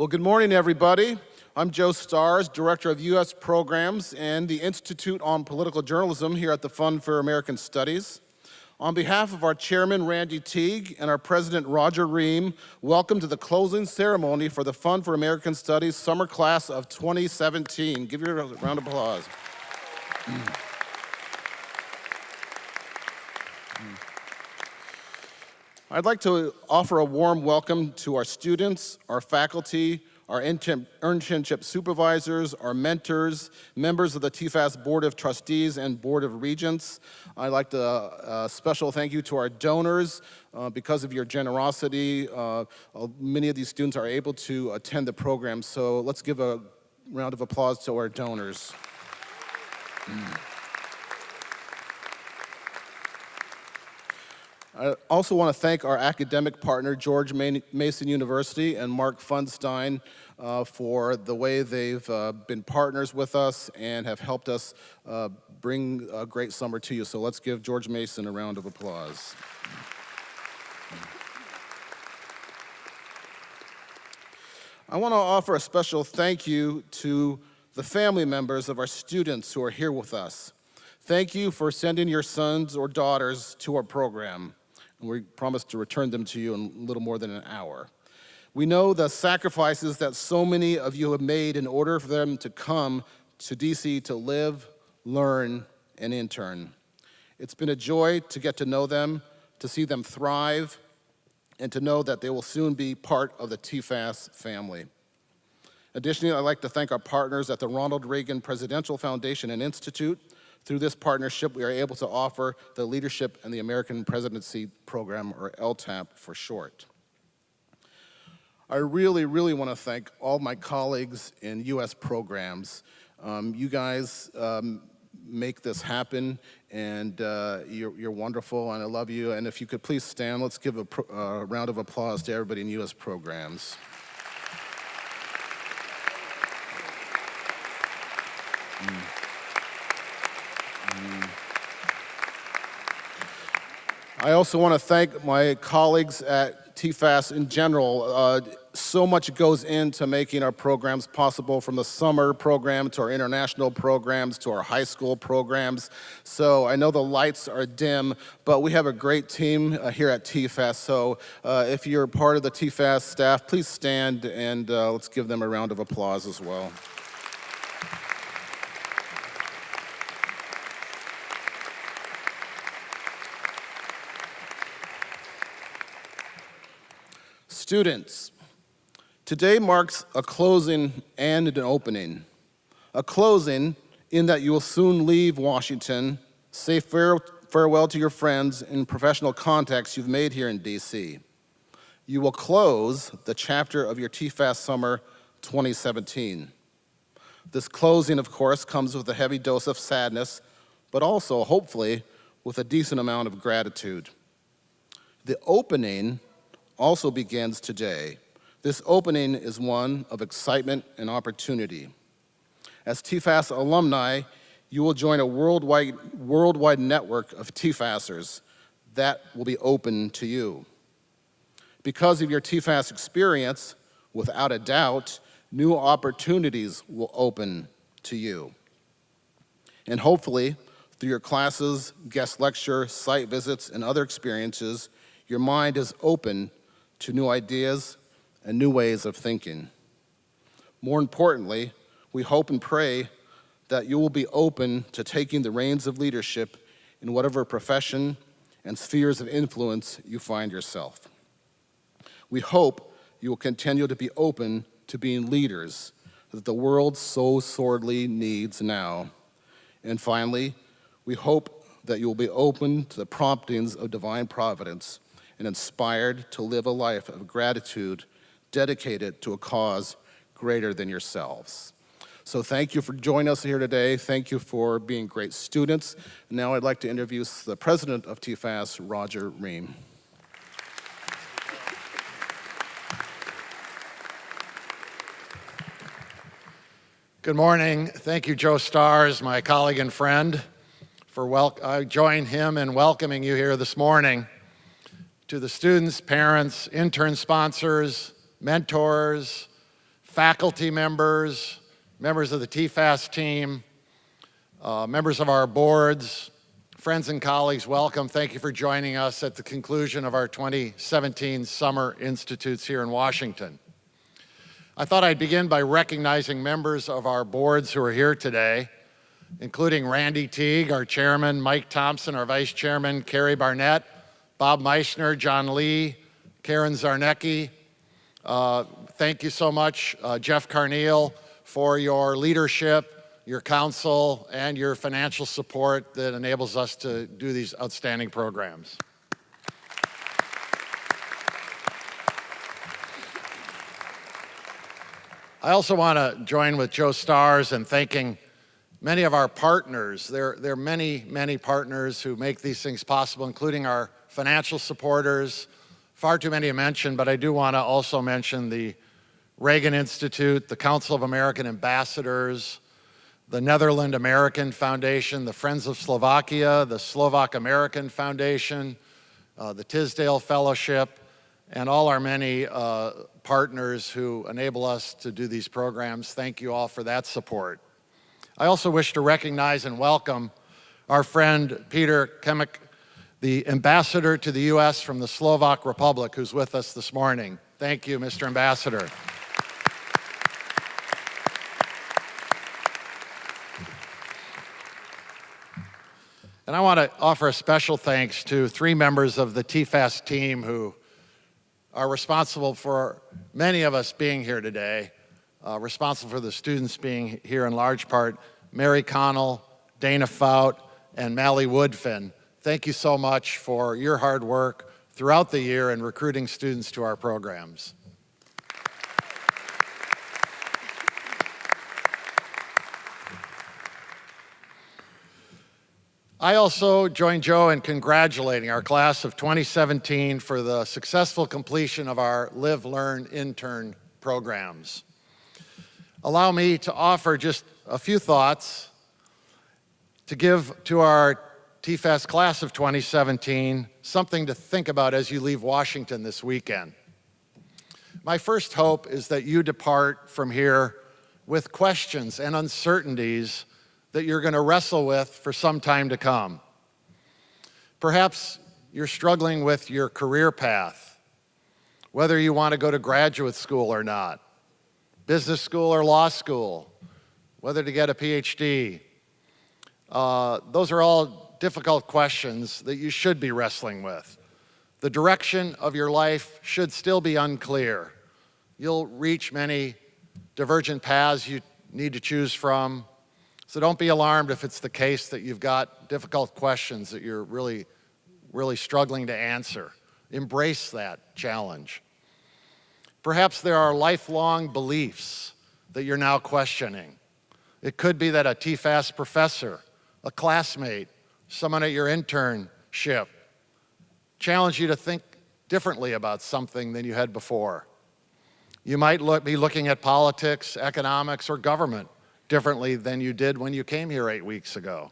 Well, good morning, everybody. I'm Joe Stars, Director of U.S. Programs and the Institute on Political Journalism here at the Fund for American Studies. On behalf of our Chairman, Randal Teague, and our President, Roger Ream, welcome to the closing ceremony for the Fund for American Studies Summer Class of 2017. Give you a round of applause. I'd like to offer a warm welcome to our students, our faculty, our internship supervisors, our mentors, members of the TFAS Board of Trustees and Board of Regents. I'd like to special thank you to our donors. Because of your generosity, many of these students are able to attend the program, so let's give a round of applause to our donors. I also want to thank our academic partner, George Mason University and Mark Funstein, for the way they've been partners with us and have helped us bring a great summer to you. So let's give George Mason a round of applause. I want to offer a special thank you to the family members of our students who are here with us. Thank you for sending your sons or daughters to our program. And we promise to return them to you in a little more than an hour. We know the sacrifices that so many of you have made in order for them to come to DC to live, learn, and intern. It's been a joy to get to know them, to see them thrive, and to know that they will soon be part of the TFAS family. Additionally, I'd like to thank our partners at the Ronald Reagan Presidential Foundation and Institute. Through this partnership, we are able to offer the Leadership and the American Presidency Program, or LTAP for short. I really, really want to thank all my colleagues in U.S. programs. You guys make this happen, and you're wonderful, and I love you. And if you could please stand, let's give a round of applause to everybody in U.S. programs. I also want to thank my colleagues at TFAS in general. So much goes into making our programs possible, from the summer program to our international programs to our high school programs. So I know the lights are dim, but we have a great team here at TFAS. So if you're part of the TFAS staff, please stand and let's give them a round of applause as well. Students, today marks a closing and an opening. A closing in that you will soon leave Washington, say farewell to your friends and professional contacts you've made here in DC. You will close the chapter of your TFAS Summer 2017. This closing, of course, comes with a heavy dose of sadness, but also, hopefully, with a decent amount of gratitude. The opening also begins today. This opening is one of excitement and opportunity. As TFAS alumni, you will join a worldwide network of TFASers that will be open to you. Because of your TFAS experience, without a doubt, new opportunities will open to you. And hopefully, through your classes, guest lecture, site visits, and other experiences, your mind is open to new ideas and new ways of thinking. More importantly, we hope and pray that you will be open to taking the reins of leadership in whatever profession and spheres of influence you find yourself. We hope you will continue to be open to being leaders that the world so sorely needs now. And finally, we hope that you will be open to the promptings of divine providence and inspired to live a life of gratitude dedicated to a cause greater than yourselves. So thank you for joining us here today. Thank you for being great students. And now I'd like to introduce the president of TFAS, Roger Ream. Good morning. Thank you, Joe Stars, my colleague and friend, I join him in welcoming you here this morning. To the students, parents, intern sponsors, mentors, faculty members, members of the TFAS team, members of our boards, friends and colleagues, welcome. Thank you for joining us at the conclusion of our 2017 Summer Institutes here in Washington. I thought I'd begin by recognizing members of our boards who are here today, including Randy Teague, our chairman, Mike Thompson, our vice chairman, Carrie Barnett, Bob Meissner, John Lee, Karen Zarnecki. Thank you so much, Jeff Carneal, for your leadership, your counsel, and your financial support that enables us to do these outstanding programs. I also want to join with Joe Stars in thanking many of our partners. There are many, many partners who make these things possible, including our financial supporters. Far too many to mention, but I do want to also mention the Reagan Institute, the Council of American Ambassadors, the Netherlands American Foundation, the Friends of Slovakia, the Slovak American Foundation, the Tisdale Fellowship, and all our many partners who enable us to do these programs. Thank you all for that support. I also wish to recognize and welcome our friend Peter Kemik, the ambassador to the U.S. from the Slovak Republic, who's with us this morning. Thank you, Mr. Ambassador. And I want to offer a special thanks to 3 members of the TFAS team who are responsible for many of us being here today, responsible for the students being here in large part, Mary Connell, Dana Fout, and Mally Woodfin. Thank you so much for your hard work throughout the year in recruiting students to our programs. I also join Joe in congratulating our class of 2017 for the successful completion of our Live, Learn, Intern programs. Allow me to offer just a few thoughts to give to our TFAS Class of 2017 something to think about as you leave Washington this weekend. My first hope is that you depart from here with questions and uncertainties that you're going to wrestle with for some time to come. Perhaps you're struggling with your career path, whether you want to go to graduate school or not, business school or law school, whether to get a PhD. Those are all difficult questions that you should be wrestling with. The direction of your life should still be unclear. You'll reach many divergent paths you need to choose from. So don't be alarmed if it's the case that you've got difficult questions that you're really struggling to answer. Embrace that challenge. Perhaps there are lifelong beliefs that you're now questioning. It could be that a TFAS professor, a classmate, someone at your internship challenged you to think differently about something than you had before. You might be looking at politics, economics, or government differently than you did when you came here 8 weeks ago.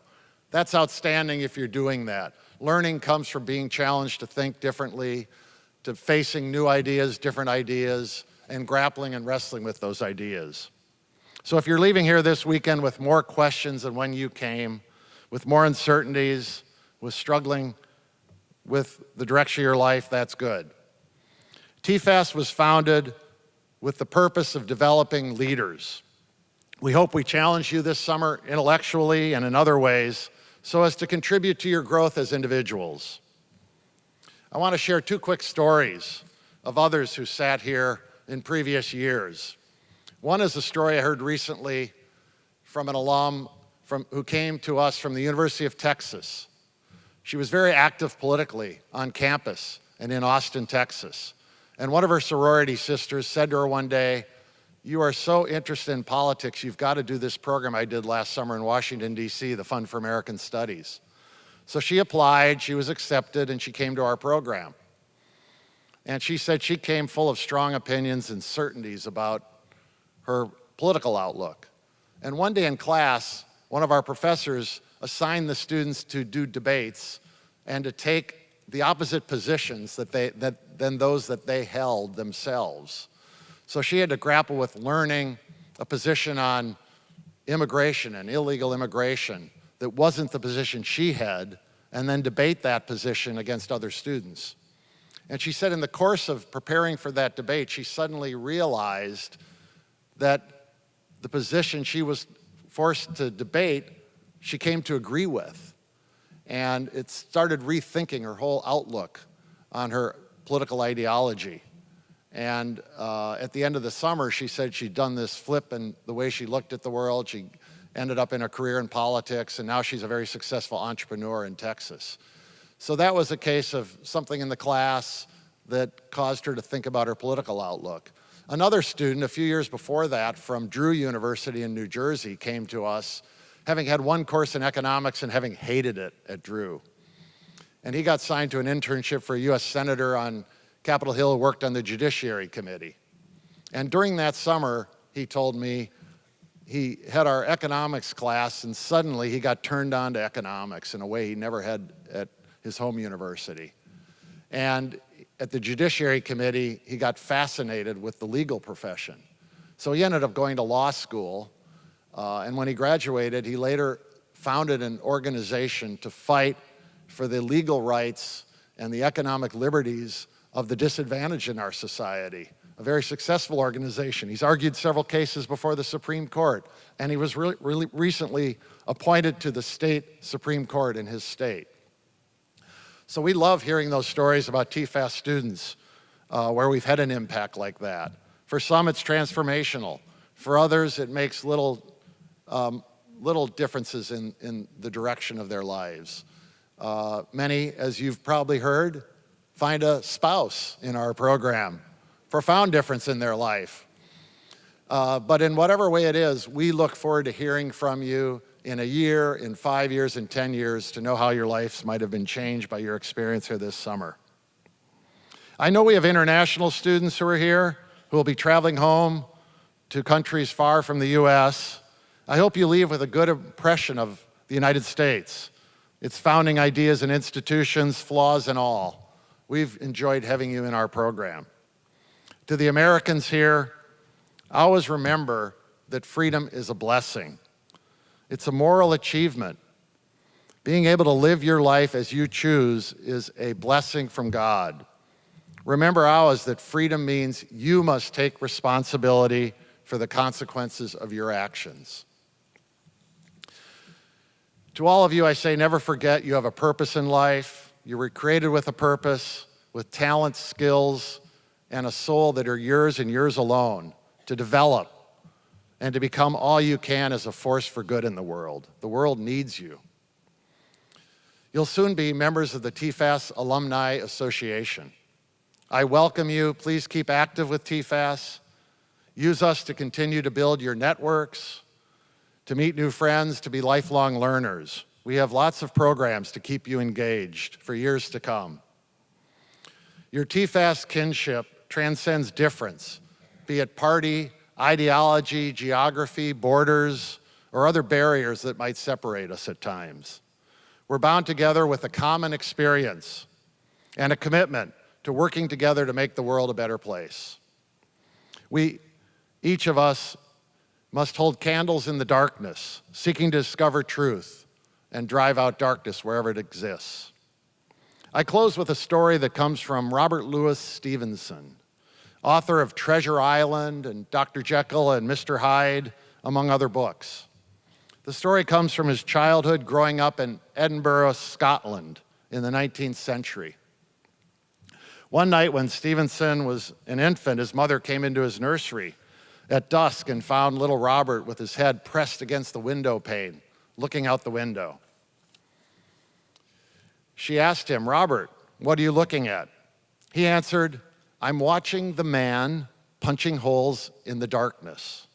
That's outstanding if you're doing that. Learning comes from being challenged to think differently, to facing new ideas, different ideas, and grappling and wrestling with those ideas. So if you're leaving here this weekend with more questions than when you came, with more uncertainties, with struggling with the direction of your life, that's good. TFAS was founded with the purpose of developing leaders. We hope we challenge you this summer intellectually and in other ways so as to contribute to your growth as individuals. I want to share 2 quick stories of others who sat here in previous years. One is a story I heard recently from an alum who came to us from the University of Texas. She was very active politically on campus and in Austin, Texas. And one of her sorority sisters said to her one day, "You are so interested in politics, you've got to do this program I did last summer in Washington, D.C., the Fund for American Studies." So she applied, she was accepted, and she came to our program. And she said she came full of strong opinions and certainties about her political outlook. And one day in class, one of our professors assigned the students to do debates and to take the opposite positions than those that they held themselves. So she had to grapple with learning a position on immigration and illegal immigration that wasn't the position she had, and then debate that position against other students. And she said in the course of preparing for that debate, she suddenly realized that the position she was forced to debate, she came to agree with. And it started rethinking her whole outlook on her political ideology. And at the end of the summer, she said she'd done this flip in the way she looked at the world. She ended up in a career in politics, and now she's a very successful entrepreneur in Texas. So that was a case of something in the class that caused her to think about her political outlook. Another student, a few years before that, from Drew University in New Jersey, came to us, having had one course in economics and having hated it at Drew. And he got signed to an internship for a US Senator on Capitol Hill, who worked on the Judiciary Committee. And during that summer, he told me, he had our economics class, and suddenly he got turned on to economics in a way he never had at his home university. And at the Judiciary Committee, he got fascinated with the legal profession. So he ended up going to law school, and when he graduated, he later founded an organization to fight for the legal rights and the economic liberties of the disadvantaged in our society. A very successful organization. He's argued several cases before the Supreme Court, and he was really recently appointed to the state Supreme Court in his state. So we love hearing those stories about TFAS students where we've had an impact like that. For some, it's transformational. For others, it makes little differences in the direction of their lives. Many, as you've probably heard, find a spouse in our program. Profound difference in their life. But in whatever way it is, we look forward to hearing from you in a year, in 5 years, in 10 years, to know how your lives might have been changed by your experience here this summer. I know we have international students who are here who will be traveling home to countries far from the US. I hope you leave with a good impression of the United States, its founding ideas and institutions, flaws and all. We've enjoyed having you in our program. To the Americans here, always remember that freedom is a blessing. It's a moral achievement. Being able to live your life as you choose is a blessing from God. Remember always that freedom means you must take responsibility for the consequences of your actions. To all of you, I say, never forget you have a purpose in life. You were created with a purpose, with talents, skills, and a soul that are yours and yours alone to develop and to become all you can as a force for good in the world. The world needs you. You'll soon be members of the TFAS Alumni Association. I welcome you. Please keep active with TFAS. Use us to continue to build your networks, to meet new friends, to be lifelong learners. We have lots of programs to keep you engaged for years to come. Your TFAS kinship transcends difference, be it party, ideology, geography, borders, or other barriers that might separate us at times. We're bound together with a common experience and a commitment to working together to make the world a better place. Each of us must hold candles in the darkness, seeking to discover truth and drive out darkness wherever it exists. I close with a story that comes from Robert Louis Stevenson, author of Treasure Island and Dr. Jekyll and Mr. Hyde, among other books. The story comes from his childhood growing up in Edinburgh, Scotland in the 19th century. One night when Stevenson was an infant, his mother came into his nursery at dusk and found little Robert with his head pressed against the window pane, looking out the window. She asked him, "Robert, what are you looking at?" He answered, "I'm watching the man punching holes in the darkness."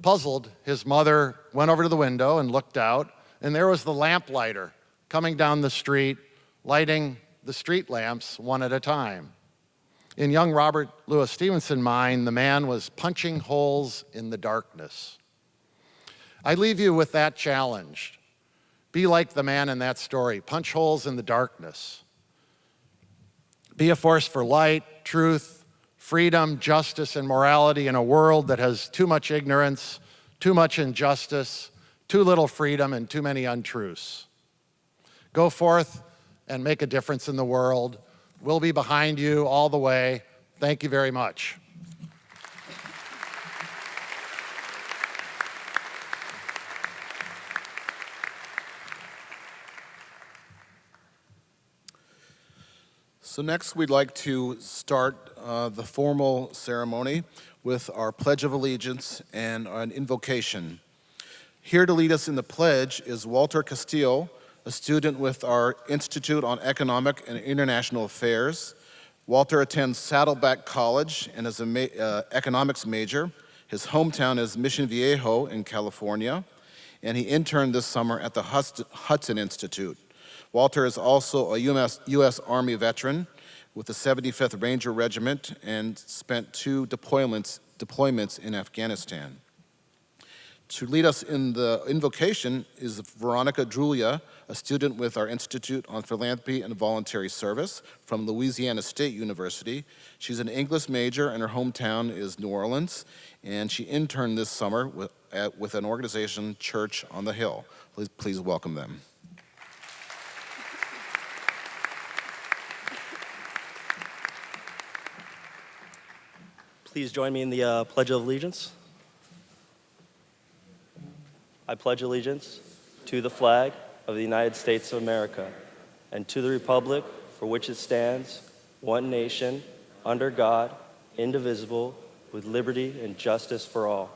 Puzzled, his mother went over to the window and looked out, and there was the lamplighter coming down the street, lighting the street lamps one at a time. In young Robert Louis Stevenson's mind, the man was punching holes in the darkness. I leave you with that challenge. Be like the man in that story. Punch holes in the darkness. Be a force for light, truth, freedom, justice, and morality in a world that has too much ignorance, too much injustice, too little freedom, and too many untruths. Go forth and make a difference in the world. We'll be behind you all the way. Thank you very much. So next we'd like to start the formal ceremony with our Pledge of Allegiance and an invocation. Here to lead us in the pledge is Walter Castillo, a student with our Institute on Economic and International Affairs. Walter attends Saddleback College and is an economics major. His hometown is Mission Viejo in California, and he interned this summer at the Hudson Institute. Walter is also a U.S. Army veteran with the 75th Ranger Regiment and spent 2 deployments in Afghanistan. To lead us in the invocation is Veronica Julia, a student with our Institute on Philanthropy and Voluntary Service from Louisiana State University. She's an English major and her hometown is New Orleans, and she interned this summer with an organization, Church on the Hill. Please welcome them. Please join me in the Pledge of Allegiance. I pledge allegiance to the flag of the United States of America and to the republic for which it stands, one nation, under God, indivisible, with liberty and justice for all.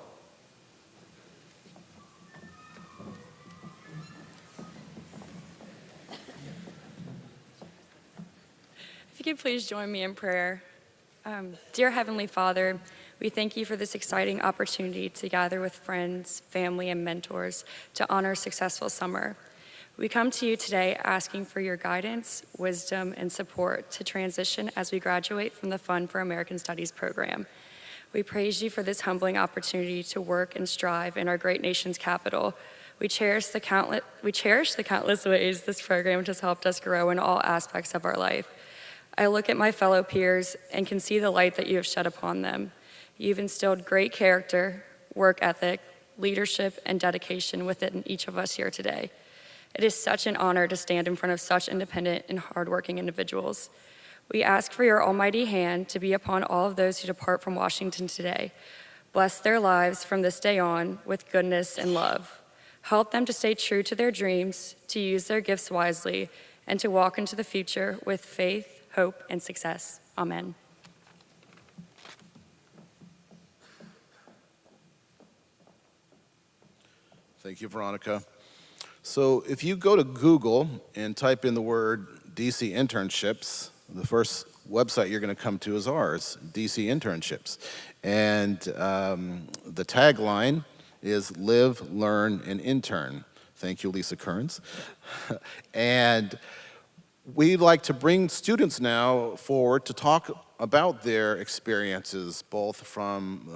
If you could please join me in prayer. Dear Heavenly Father, we thank you for this exciting opportunity to gather with friends, family, and mentors to honor a successful summer. We come to you today asking for your guidance, wisdom, and support to transition as we graduate from the Fund for American Studies program. We praise you for this humbling opportunity to work and strive in our great nation's capital. We cherish the countless ways this program has helped us grow in all aspects of our life. I look at my fellow peers and can see the light that you have shed upon them. You've instilled great character, work ethic, leadership, and dedication within each of us here today. It is such an honor to stand in front of such independent and hardworking individuals. We ask for your almighty hand to be upon all of those who depart from Washington today. Bless their lives from this day on with goodness and love. Help them to stay true to their dreams, to use their gifts wisely, and to walk into the future with faith, hope, and success. Amen. Thank you, Veronica. So if you go to Google and type in the word DC internships, the first website you're going to come to is ours, DC Internships. And the tagline is Live, Learn, and Intern. Thank you, Lisa Kearns. And we'd like to bring students now forward to talk about their experiences, both from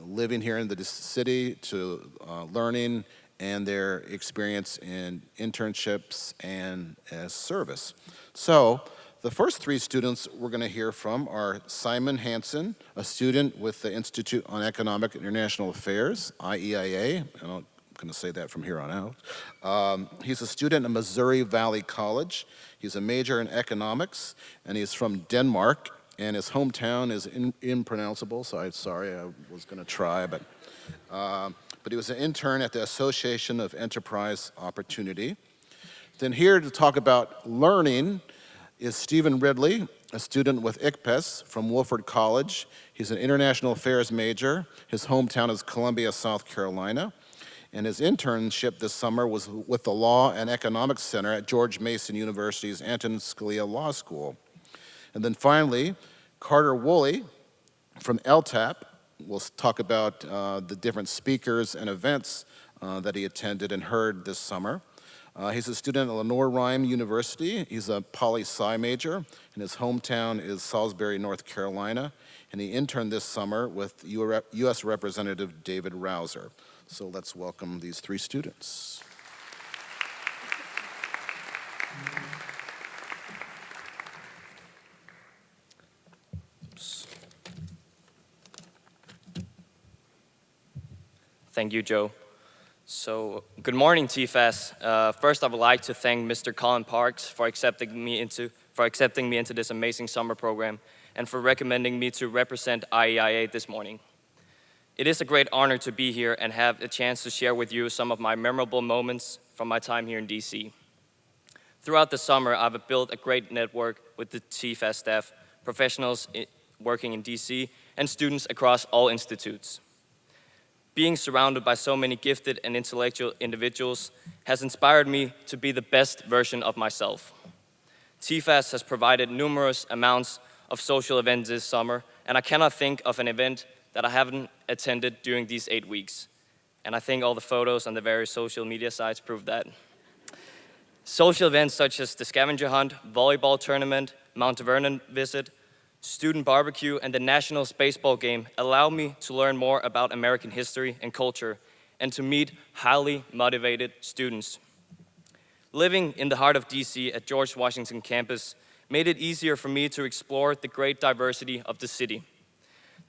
living here in the city to learning and their experience in internships and as service. So the first 3 students we're going to hear from are Simon Hansen, a student with the Institute on Economic and International Affairs, IEIA. I'm going to say that from here on out. He's a student at Missouri Valley College. He's a major in economics, and he's from Denmark, and his hometown is impronounceable, so I'm sorry, I was going to try, but he was an intern at the Association of Enterprise Opportunity. Then here to talk about learning is Stephen Ridley, a student with ICPES from Wofford College. He's an international affairs major. His hometown is Columbia, South Carolina. And his internship this summer was with the Law and Economics Center at George Mason University's Antonin Scalia Law School. And then finally, Carter Woolley from LTAP will talk about the different speakers and events that he attended and heard this summer. He's a student at Lenore Rhyme University. He's a poli-sci major, and his hometown is Salisbury, North Carolina. And he interned this summer with U.S. Representative David Rouser. So let's welcome these 3 students. Oops. Thank you, Joe. So, good morning, TFAS. First, I would like to thank Mr. Colin Parks for accepting me into this amazing summer program and for recommending me to represent IEIA this morning. It is a great honor to be here and have a chance to share with you some of my memorable moments from my time here in DC. Throughout the summer, I've built a great network with the TFAS staff, professionals working in DC, and students across all institutes. Being surrounded by so many gifted and intellectual individuals has inspired me to be the best version of myself. TFAS has provided numerous amounts of social events this summer, and I cannot think of an event that I haven't attended during these 8 weeks. And I think all the photos on the various social media sites prove that. Social events such as the scavenger hunt, volleyball tournament, Mount Vernon visit, student barbecue, and the Nationals baseball game allow me to learn more about American history and culture and to meet highly motivated students. Living in the heart of DC at George Washington campus made it easier for me to explore the great diversity of the city.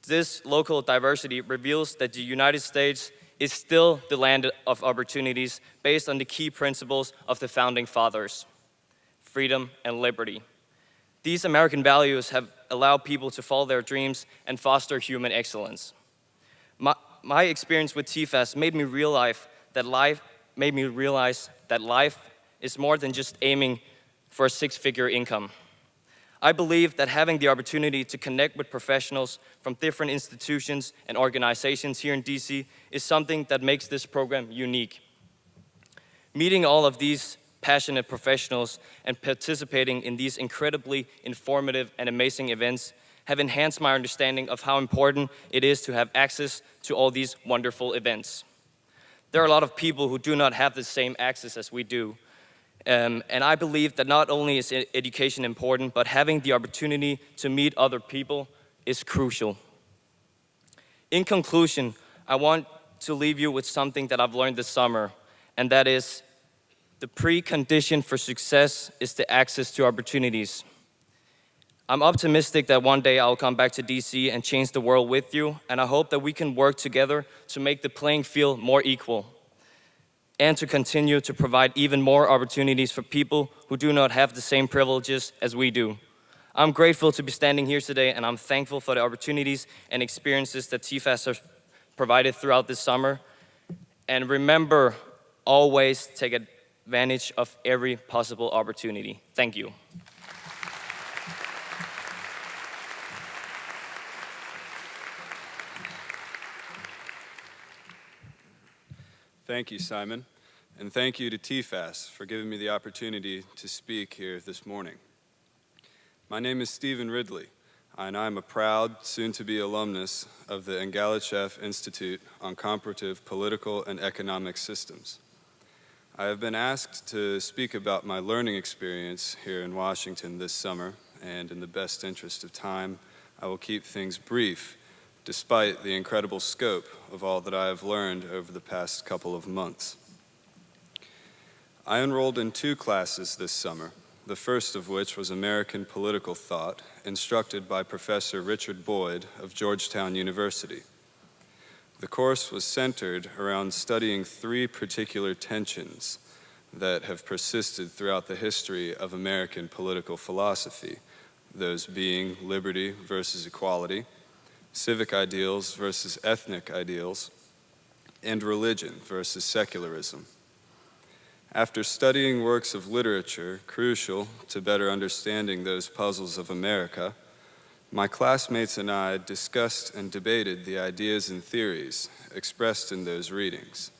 This local diversity reveals that the United States is still the land of opportunities based on the key principles of the Founding Fathers: freedom and liberty. These American values have allowed people to follow their dreams and foster human excellence. My experience with TFAS made me realize that life is more than just aiming for a six-figure income. I believe that having the opportunity to connect with professionals from different institutions and organizations here in DC is something that makes this program unique. Meeting all of these passionate professionals and participating in these incredibly informative and amazing events have enhanced my understanding of how important it is to have access to all these wonderful events. There are a lot of people who do not have the same access as we do. And I believe that not only is education important, but having the opportunity to meet other people is crucial. In conclusion, I want to leave you with something that I've learned this summer, and that is the precondition for success is the access to opportunities. I'm optimistic that one day I'll come back to DC and change the world with you, and I hope that we can work together to make the playing field more equal and to continue to provide even more opportunities for people who do not have the same privileges as we do. I'm grateful to be standing here today, and I'm thankful for the opportunities and experiences that TFAS has provided throughout this summer. And remember, always take advantage of every possible opportunity. Thank you. Thank you, Simon, and thank you to TFAS for giving me the opportunity to speak here this morning. My name is Stephen Ridley, and I'm a proud, soon-to-be alumnus of the Engalachev Institute on Comparative Political and Economic Systems. I have been asked to speak about my learning experience here in Washington this summer, and in the best interest of time, I will keep things brief, despite the incredible scope of all that I have learned over the past couple of months. I enrolled in 2 classes this summer, the first of which was American Political Thought, instructed by Professor Richard Boyd of Georgetown University. The course was centered around studying 3 particular tensions that have persisted throughout the history of American political philosophy, those being liberty versus equality, civic ideals versus ethnic ideals, and religion versus secularism. After studying works of literature crucial to better understanding those puzzles of America, my classmates and I discussed and debated the ideas and theories expressed in those readings.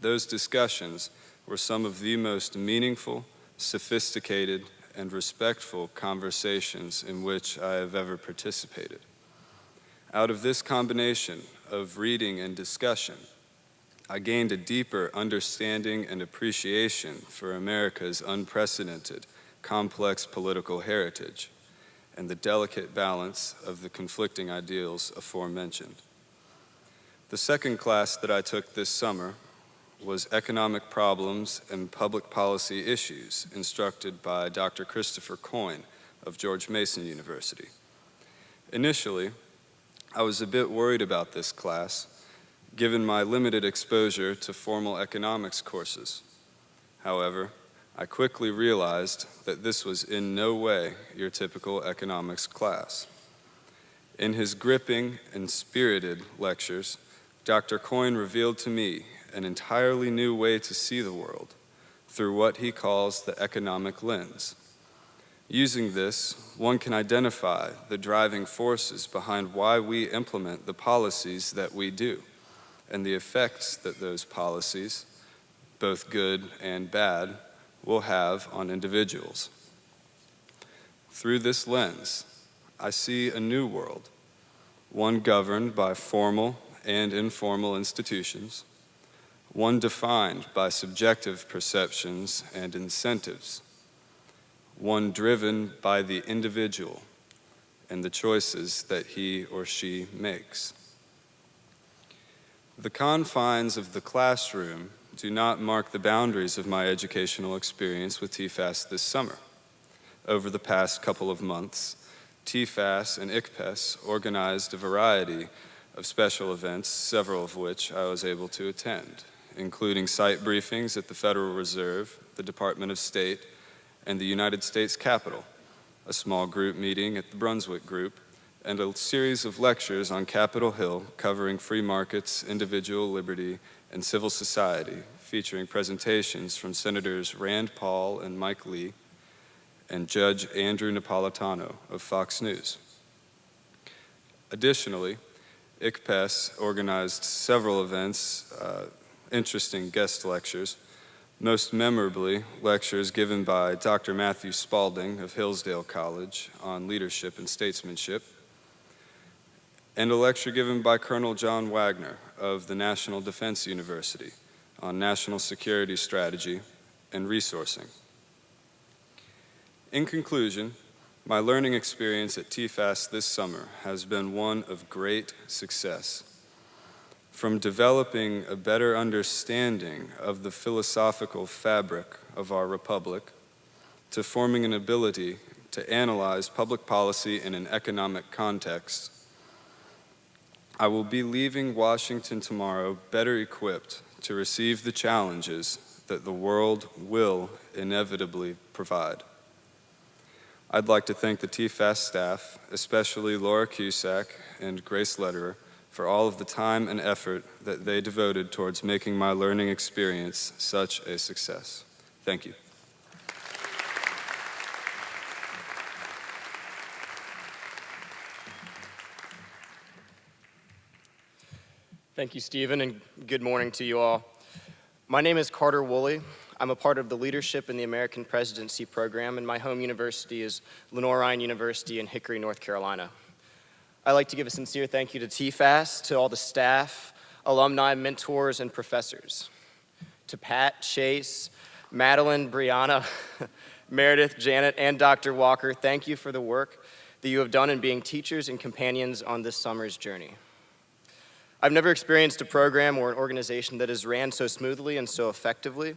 Those discussions were some of the most meaningful, sophisticated, and respectful conversations in which I have ever participated. Out of this combination of reading and discussion, I gained a deeper understanding and appreciation for America's unprecedented, complex political heritage and the delicate balance of the conflicting ideals aforementioned. The second class that I took this summer was Economic Problems and Public Policy Issues, instructed by Dr. Christopher Coyne of George Mason University. Initially, I was a bit worried about this class given my limited exposure to formal economics courses. However, I quickly realized that this was in no way your typical economics class. In his gripping and spirited lectures, Dr. Coyne revealed to me an entirely new way to see the world through what he calls the economic lens. Using this, one can identify the driving forces behind why we implement the policies that we do, and the effects that those policies, both good and bad, will have on individuals. Through this lens, I see a new world, one governed by formal and informal institutions, one defined by subjective perceptions and incentives, one driven by the individual and the choices that he or she makes. The confines of the classroom do not mark the boundaries of my educational experience with TFAS this summer. Over the past couple of months, TFAS and ICPES organized a variety of special events, several of which I was able to attend, including site briefings at the Federal Reserve, the Department of State, and the United States Capitol, a small group meeting at the Brunswick Group, and a series of lectures on Capitol Hill covering free markets, individual liberty, and civil society, featuring presentations from Senators Rand Paul and Mike Lee, and Judge Andrew Napolitano of Fox News. Additionally, ICPES organized several events, interesting guest lectures, most memorably lectures given by Dr. Matthew Spalding of Hillsdale College on leadership and statesmanship, and a lecture given by Colonel John Wagner of the National Defense University on national security strategy and resourcing. In conclusion, my learning experience at TFAS this summer has been one of great success. From developing a better understanding of the philosophical fabric of our republic, to forming an ability to analyze public policy in an economic context, I will be leaving Washington tomorrow better equipped to receive the challenges that the world will inevitably provide. I'd like to thank the TFAS staff, especially Laura Cusack and Grace Lederer, for all of the time and effort that they devoted towards making my learning experience such a success. Thank you. Thank you, Stephen, and good morning to you all. My name is Carter Woolley. I'm a part of the leadership in the American Presidency program, and my home university is Lenoir-Rhyne University in Hickory, North Carolina. I'd like to give a sincere thank you to TFAS, to all the staff, alumni, mentors, and professors. To Pat, Chase, Madeline, Brianna, Meredith, Janet, and Dr. Walker, thank you for the work that you have done in being teachers and companions on this summer's journey. I've never experienced a program or an organization that has ran so smoothly and so effectively.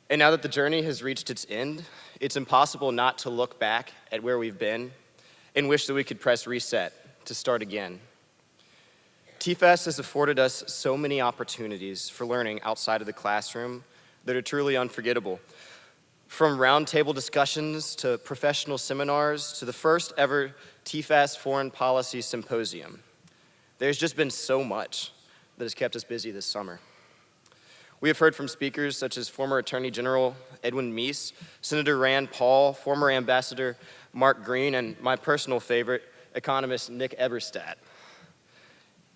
And now that the journey has reached its end, it's impossible not to look back at where we've been and wish that we could press reset to start again. TFAS has afforded us so many opportunities for learning outside of the classroom that are truly unforgettable. From roundtable discussions to professional seminars to the first ever TFAS Foreign Policy Symposium. There's just been so much that has kept us busy this summer. We have heard from speakers such as former Attorney General Edwin Meese, Senator Rand Paul, former Ambassador Mark Green, and my personal favorite, economist Nick Eberstadt.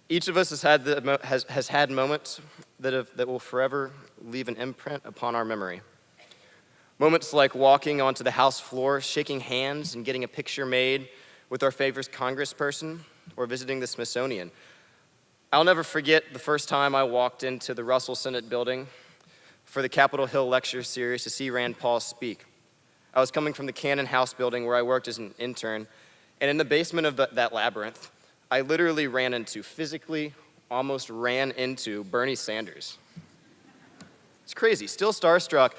Each of us has had moments that will forever leave an imprint upon our memory. Moments like walking onto the House floor, shaking hands, and getting a picture made with our favorite congressperson, or visiting the Smithsonian. I'll never forget the first time I walked into the Russell Senate building for the Capitol Hill Lecture Series to see Rand Paul speak. I was coming from the Cannon House building where I worked as an intern, and in the basement of that labyrinth, I literally physically almost ran into Bernie Sanders. It's crazy, still starstruck.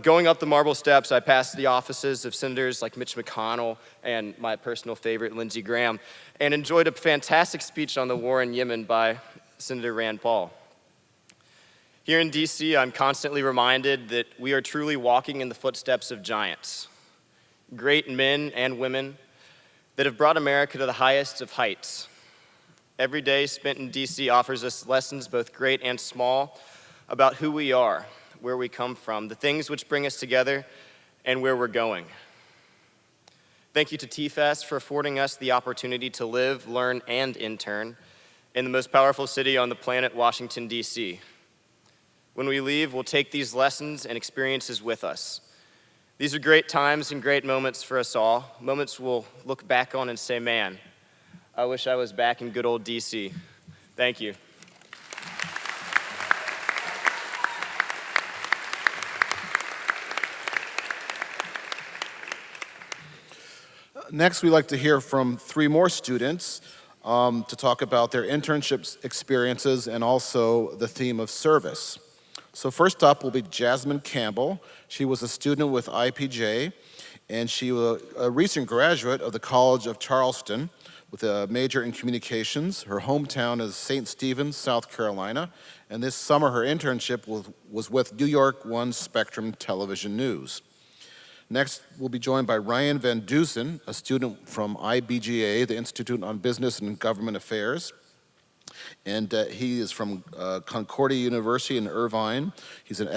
Going up the marble steps, I passed the offices of senators like Mitch McConnell and my personal favorite, Lindsey Graham, and enjoyed a fantastic speech on the war in Yemen by Senator Rand Paul. Here in DC, I'm constantly reminded that we are truly walking in the footsteps of giants, great men and women that have brought America to the highest of heights. Every day spent in DC offers us lessons, both great and small, about who we are, where we come from, the things which bring us together, and where we're going. Thank you to TFAS for affording us the opportunity to live, learn, and intern in the most powerful city on the planet, Washington, DC. When we leave, we'll take these lessons and experiences with us. These are great times and great moments for us all, moments we'll look back on and say, man, I wish I was back in good old DC. Thank you. Next, we'd like to hear from 3 more students to talk about their internship experiences and also the theme of service. So first up will be Jasmine Campbell. She was a student with IPJ, and she was a recent graduate of the College of Charleston with a major in communications. Her hometown is St. Stephen, South Carolina, and this summer her internship was with New York One Spectrum Television News. Next, we'll be joined by Ryan Van Dusen, a student from IBGA, the Institute on Business and Government Affairs. And he is from Concordia University in Irvine. He's an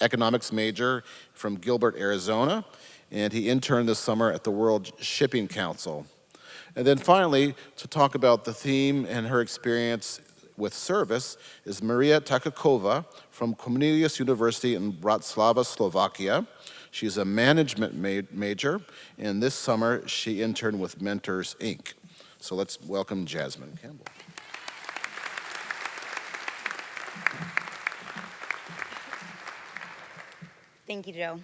economics major from Gilbert, Arizona. And he interned this summer at the World Shipping Council. And then finally, to talk about the theme and her experience with service is Maria Takakova from Cornelius University in Bratislava, Slovakia. She's a management major, and this summer she interned with Mentors, Inc. So let's welcome Jasmine Campbell. Thank you, Joe.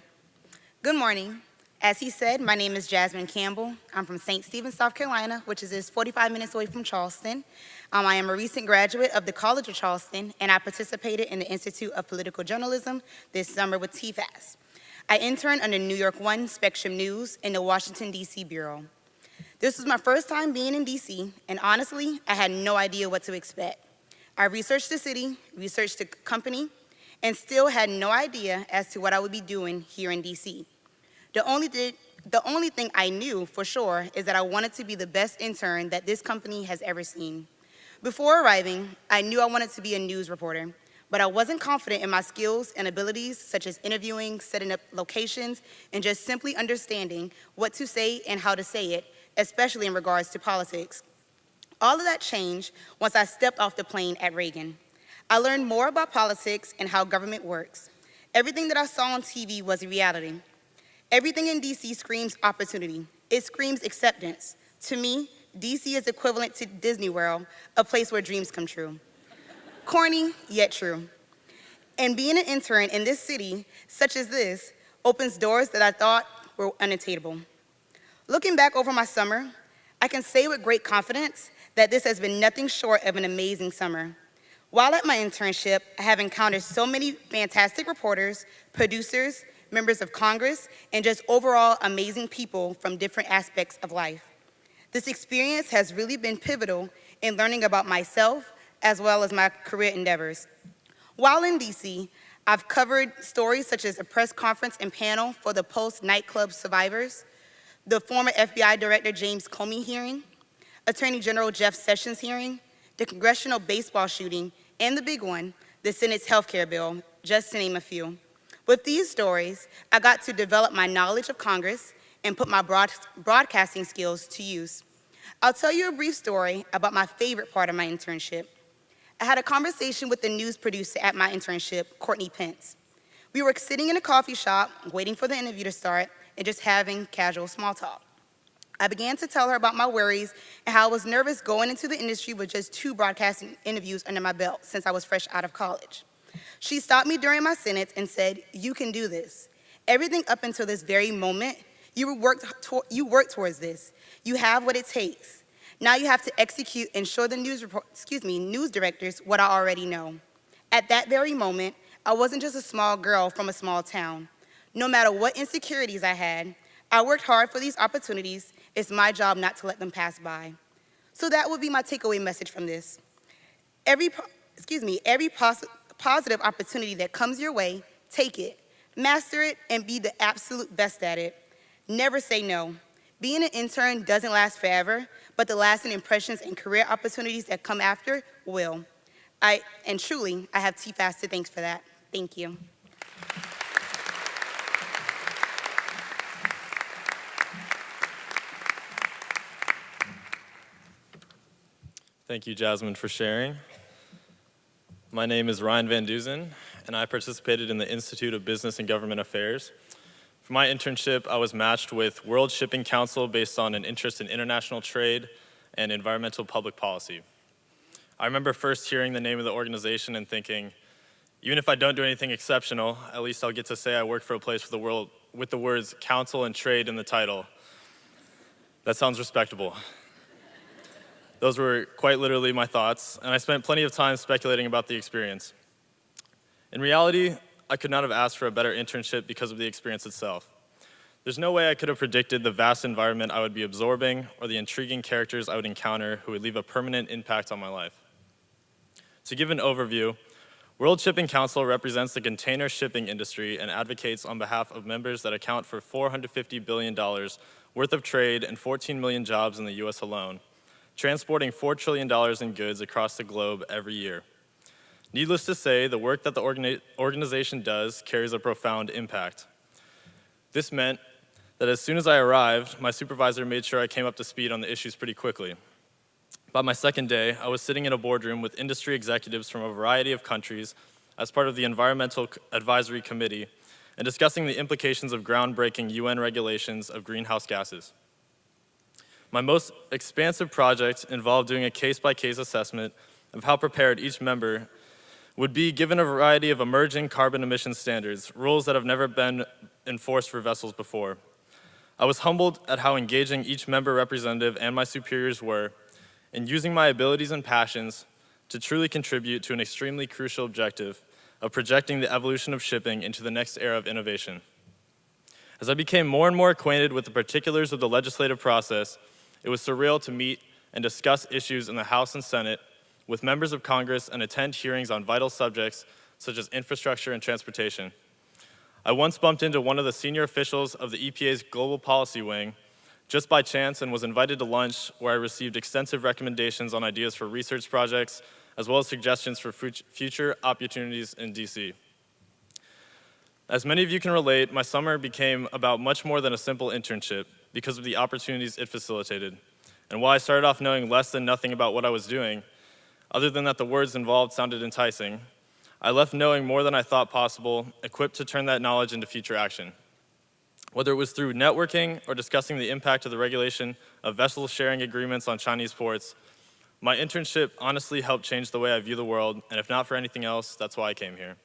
Good morning. As he said, my name is Jasmine Campbell. I'm from St. Stephen, South Carolina, which is just 45 minutes away from Charleston. I am a recent graduate of the College of Charleston, and I participated in the Institute of Political Journalism this summer with TFAS. I interned under New York One Spectrum News in the Washington, D.C. Bureau. This was my first time being in D.C., and honestly, I had no idea what to expect. I researched the city, researched the company, and still had no idea as to what I would be doing here in DC. The only thing I knew for sure is that I wanted to be the best intern that this company has ever seen. Before arriving, I knew I wanted to be a news reporter, but I wasn't confident in my skills and abilities, such as interviewing, setting up locations, and just simply understanding what to say and how to say it, especially in regards to politics. All of that changed once I stepped off the plane at Reagan. I learned more about politics and how government works. Everything that I saw on TV was a reality. Everything in DC screams opportunity. It screams acceptance. To me, DC is equivalent to Disney World, a place where dreams come true. Corny, yet true. And being an intern in this city, such as this, opens doors that I thought were unattainable. Looking back over my summer, I can say with great confidence that this has been nothing short of an amazing summer. While at my internship, I have encountered so many fantastic reporters, producers, members of Congress, and just overall amazing people from different aspects of life. This experience has really been pivotal in learning about myself as well as my career endeavors. While in DC, I've covered stories such as a press conference and panel for the post-nightclub survivors, the former FBI Director James Comey hearing, Attorney General Jeff Sessions hearing, the congressional baseball shooting, and the big one, the Senate's healthcare bill, just to name a few. With these stories, I got to develop my knowledge of Congress and put my broadcasting skills to use. I'll tell you a brief story about my favorite part of my internship. I had a conversation with the news producer at my internship, Courtney Pence. We were sitting in a coffee shop, waiting for the interview to start, and just having casual small talk. I began to tell her about my worries and how I was nervous going into the industry with just 2 broadcasting interviews under my belt since I was fresh out of college. She stopped me during my sentence and said, "You can do this. Everything up until this very moment, you worked towards this. You have what it takes. Now you have to execute and show the news directors what I already know." At that very moment, I wasn't just a small girl from a small town. No matter what insecurities I had, I worked hard for these opportunities. It's my job not to let them pass by. So that would be my takeaway message from this. every positive opportunity that comes your way, take it, master it, and be the absolute best at it. Never say no. Being an intern doesn't last forever, but the lasting impressions and career opportunities that come after will. And truly, I have TFAS to thank for that. Thank you. Thank you, Jasmine, for sharing. My name is Ryan Van Duzen, and I participated in the Institute of Business and Government Affairs. For my internship, I was matched with World Shipping Council based on an interest in international trade and environmental public policy. I remember first hearing the name of the organization and thinking, even if I don't do anything exceptional, at least I'll get to say I work for a place with the words council and trade in the title. That sounds respectable. Those were quite literally my thoughts, and I spent plenty of time speculating about the experience. In reality, I could not have asked for a better internship because of the experience itself. There's no way I could have predicted the vast environment I would be absorbing or the intriguing characters I would encounter who would leave a permanent impact on my life. To give an overview, World Shipping Council represents the container shipping industry and advocates on behalf of members that account for $450 billion worth of trade and 14 million jobs in the US alone, transporting $4 trillion in goods across the globe every year. Needless to say, the work that the organization does carries a profound impact. This meant that as soon as I arrived, my supervisor made sure I came up to speed on the issues pretty quickly. By my second day, I was sitting in a boardroom with industry executives from a variety of countries as part of the Environmental Advisory Committee and discussing the implications of groundbreaking UN regulations of greenhouse gases. My most expansive project involved doing a case-by-case assessment of how prepared each member would be given a variety of emerging carbon emission standards, rules that have never been enforced for vessels before. I was humbled at how engaging each member representative and my superiors were in using my abilities and passions to truly contribute to an extremely crucial objective of projecting the evolution of shipping into the next era of innovation. As I became more and more acquainted with the particulars of the legislative process, it was surreal to meet and discuss issues in the House and Senate with members of Congress and attend hearings on vital subjects such as infrastructure and transportation. I once bumped into one of the senior officials of the EPA's Global Policy Wing just by chance and was invited to lunch where I received extensive recommendations on ideas for research projects as well as suggestions for future opportunities in DC. As many of you can relate, my summer became about much more than a simple internship because of the opportunities it facilitated. And while I started off knowing less than nothing about what I was doing, other than that the words involved sounded enticing, I left knowing more than I thought possible, equipped to turn that knowledge into future action. Whether it was through networking or discussing the impact of the regulation of vessel sharing agreements on Chinese ports, my internship honestly helped change the way I view the world, and if not for anything else, that's why I came here.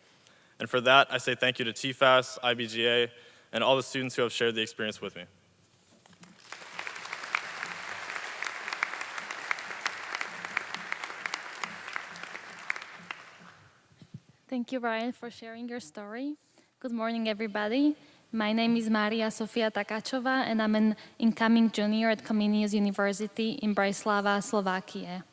And for that, I say thank you to TFAS, IBGA, and all the students who have shared the experience with me. Thank you, Ryan, for sharing your story. Good morning, everybody. My name is Maria Sofia Takachova, and I'm an incoming junior at Comenius University in Bratislava, Slovakia.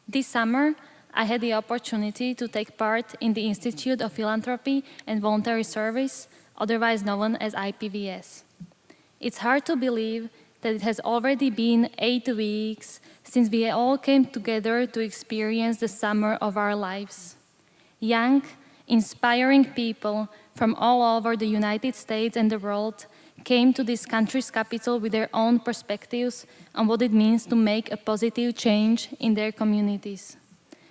This summer, I had the opportunity to take part in the Institute of Philanthropy and Voluntary Service, otherwise known as ICPES. It's hard to believe that it has already been 8 weeks since we all came together to experience the summer of our lives. Young, inspiring people from all over the United States and the world came to this country's capital with their own perspectives on what it means to make a positive change in their communities.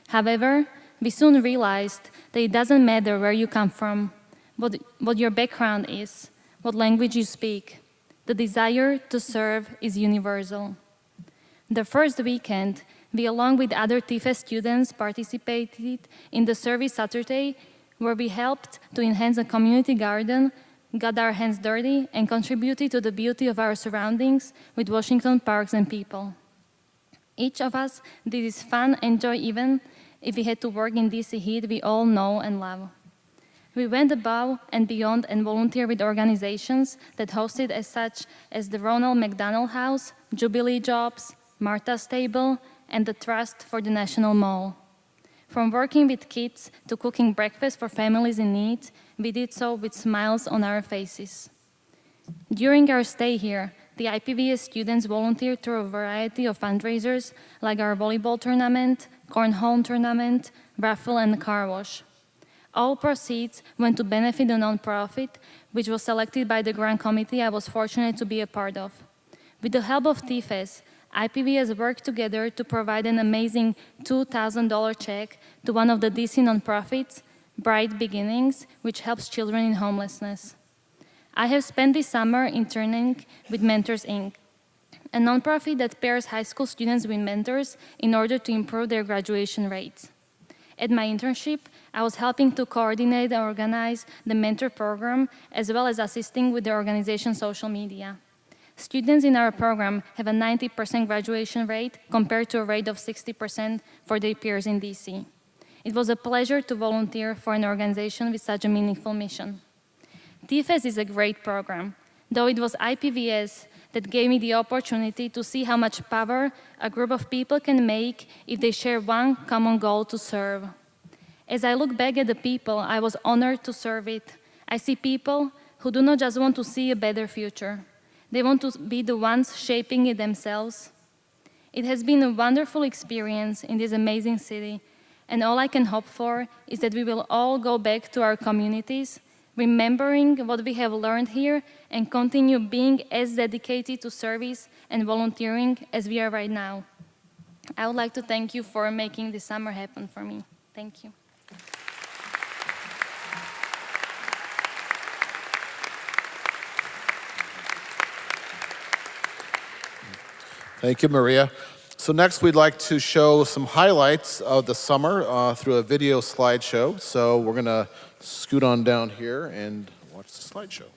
However, we soon realized that it doesn't matter where you come from, what your background is, what language you speak. The desire to serve is universal. The first weekend, we, along with other TFAS students, participated in the Service Saturday, where we helped to enhance a community garden, got our hands dirty, and contributed to the beauty of our surroundings with Washington parks and people. Each of us did this fun and joy even if we had to work in DC heat we all know and love. We went above and beyond and volunteered with organizations that hosted such as the Ronald McDonald House, Jubilee Jobs, Martha's Table, and the Trust for the National Mall. From working with kids to cooking breakfast for families in need, we did so with smiles on our faces. During our stay here, the IPVS students volunteered through a variety of fundraisers like our volleyball tournament, cornhole tournament, raffle, and car wash. All proceeds went to benefit a nonprofit, which was selected by the grant committee I was fortunate to be a part of. With the help of TFAS, IPVS worked together to provide an amazing $2,000 check to one of the DC nonprofits, Bright Beginnings, which helps children in homelessness. I have spent this summer interning with Mentors, Inc., a nonprofit that pairs high school students with mentors in order to improve their graduation rates. At my internship, I was helping to coordinate and organize the mentor program, as well as assisting with the organization's social media. Students in our program have a 90% graduation rate compared to a rate of 60% for their peers in DC. It was a pleasure to volunteer for an organization with such a meaningful mission. TFAS is a great program, though it was IPVS that gave me the opportunity to see how much power a group of people can make if they share one common goal to serve. As I look back at the people I was honored to serve with, I see people who do not just want to see a better future. They want to be the ones shaping it themselves. It has been a wonderful experience in this amazing city, and all I can hope for is that we will all go back to our communities, remembering what we have learned here and continue being as dedicated to service and volunteering as we are right now. I would like to thank you for making this summer happen for me. Thank you. Thank you, Maria. So next we'd like to show some highlights of the summer through a video slideshow. So we're gonna scoot on down here and watch the slideshow.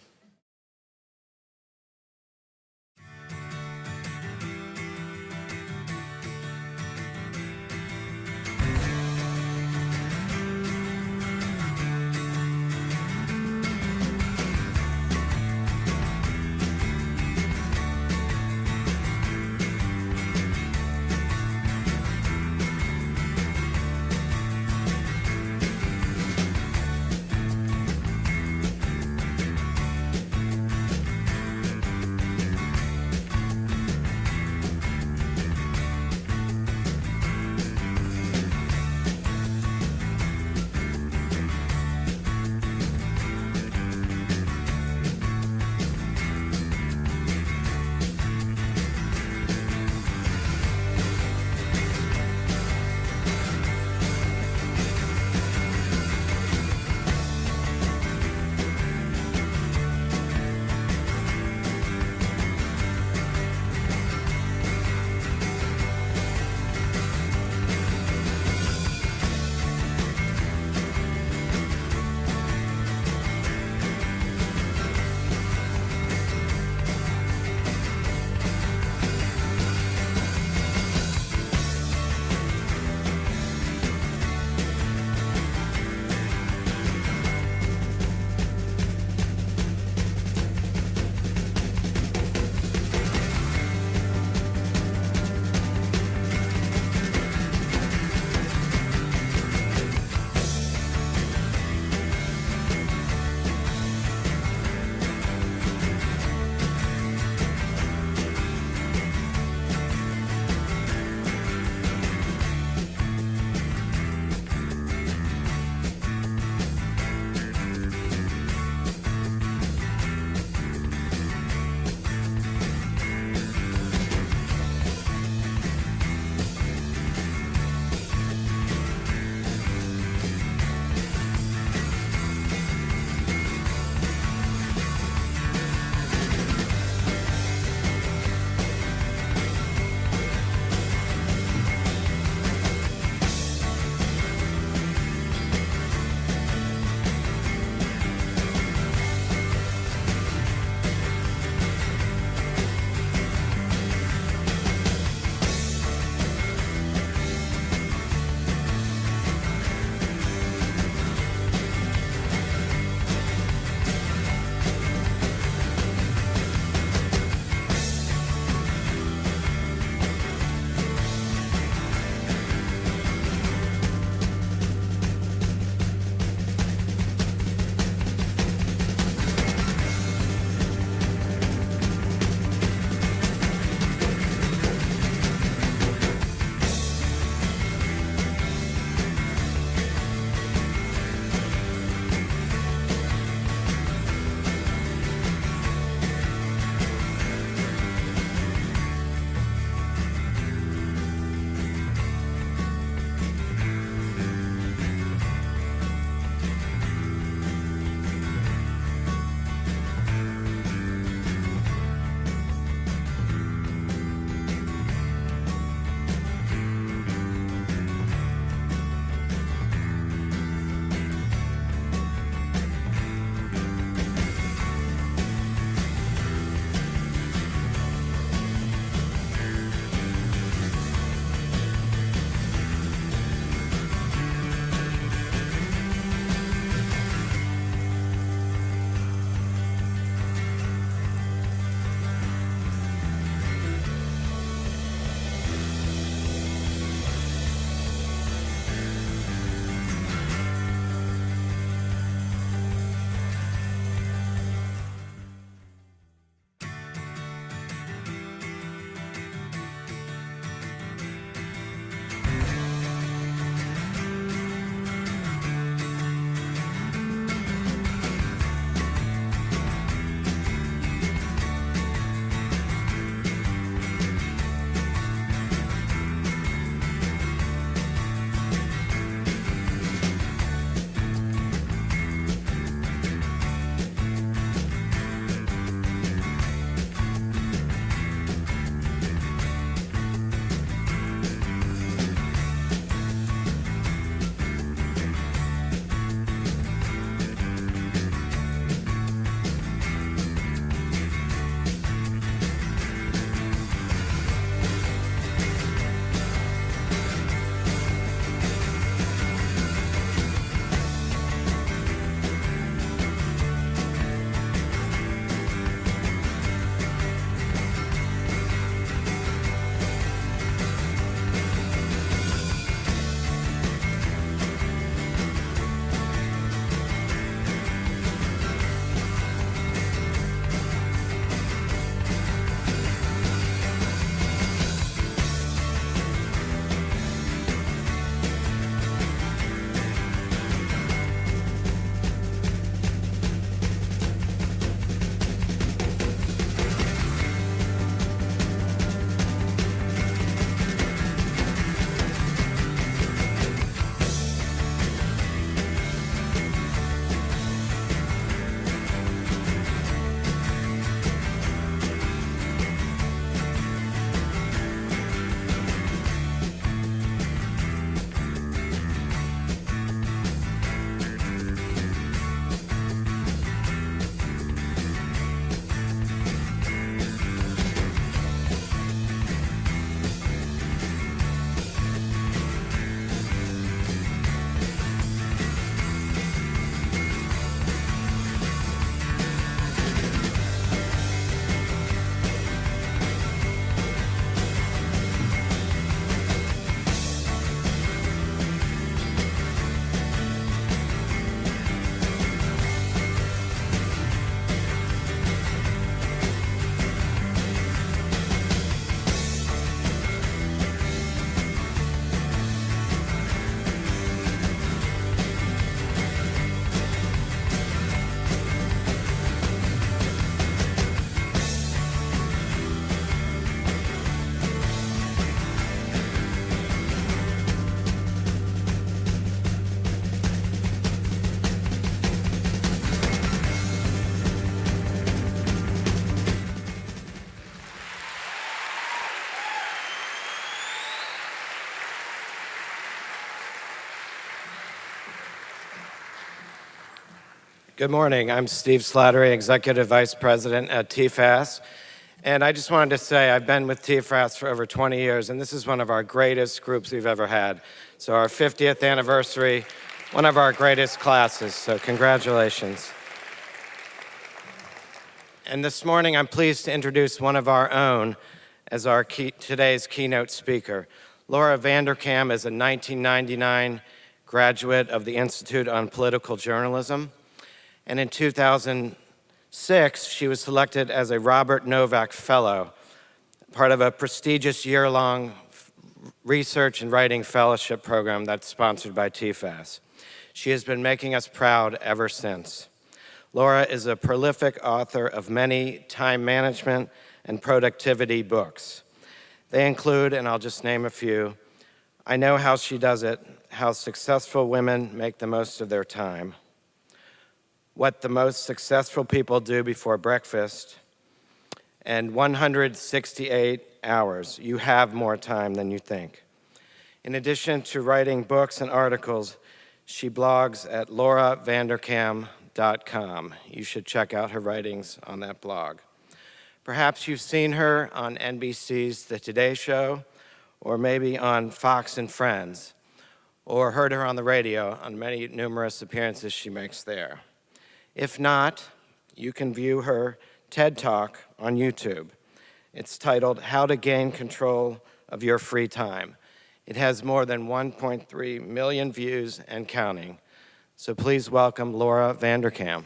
Good morning. I'm Steve Slattery, Executive Vice President at TFAS. And I just wanted to say I've been with TFAS for over 20 years, and this is one of our greatest groups we've ever had. So our 50th anniversary, one of our greatest classes, so congratulations. And this morning, I'm pleased to introduce one of our own as our today's keynote speaker. Laura Vanderkam is a 1999 graduate of the Institute on Political Journalism. And in 2006, she was selected as a Robert Novak Fellow, part of a prestigious year-long research and writing fellowship program that's sponsored by TFAS. She has been making us proud ever since. Laura is a prolific author of many time management and productivity books. They include, and I'll just name a few, I Know How She Does It, How Successful Women Make the Most of Their Time, What the Most Successful People Do Before Breakfast, and 168 Hours. You have more time than you think. In addition to writing books and articles, she blogs at lauravanderkam.com. You should check out her writings on that blog. Perhaps you've seen her on NBC's The Today Show, or maybe on Fox and Friends, or heard her on the radio on many numerous appearances she makes there. If not, you can view her TED Talk on YouTube. It's titled How to Gain Control of Your Free Time. It has more than 1.3 million views and counting. So please welcome Laura Vanderkam.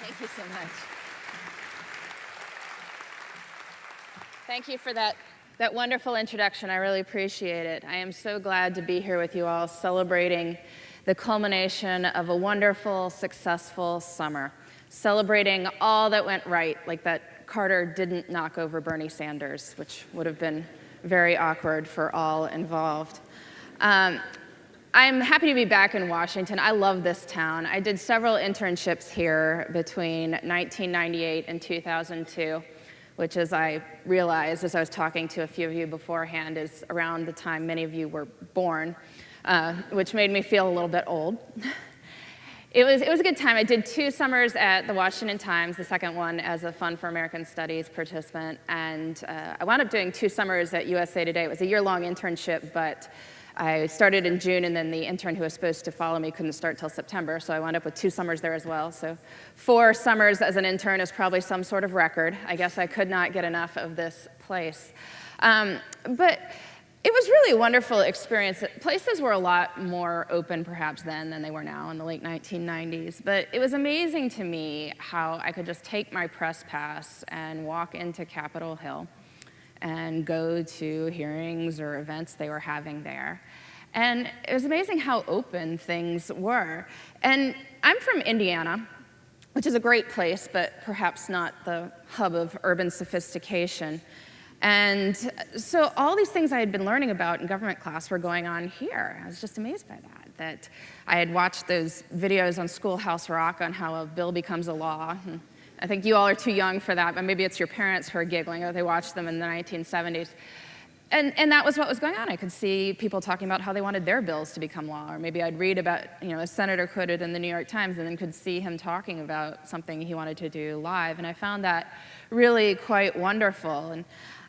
Thank you so much. Thank you for that wonderful introduction. I really appreciate it. I am so glad to be here with you all celebrating the culmination of a wonderful, successful summer, celebrating all that went right, like that Carter didn't knock over Bernie Sanders, which would have been very awkward for all involved. I'm happy to be back in Washington. I love this town. I did several internships here between 1998 and 2002, which, as I realized as I was talking to a few of you beforehand, is around the time many of you were born. Which made me feel a little bit old. It was a good time. I did 2 summers at the Washington Times, the second one as a Fund for American Studies participant, and I wound up doing 2 summers at USA Today. It was a year-long internship, but I started in June, and then the intern who was supposed to follow me couldn't start till September, so I wound up with 2 summers there as well. So 4 summers as an intern is probably some sort of record. I guess I could not get enough of this place. But it was really a wonderful experience. Places were a lot more open perhaps then than they were now in the late 1990s, but it was amazing to me how I could just take my press pass and walk into Capitol Hill and go to hearings or events they were having there. And it was amazing how open things were. And I'm from Indiana, which is a great place, but perhaps not the hub of urban sophistication. And so all these things I had been learning about in government class were going on here. I was just amazed by that I had watched those videos on Schoolhouse Rock on how a bill becomes a law. And I think you all are too young for that, but maybe it's your parents who are giggling, or they watched them in the 1970s. And that was what was going on. I could see people talking about how they wanted their bills to become law, or maybe I'd read about, a senator quoted in the New York Times and then could see him talking about something he wanted to do live, and I found that really quite wonderful. And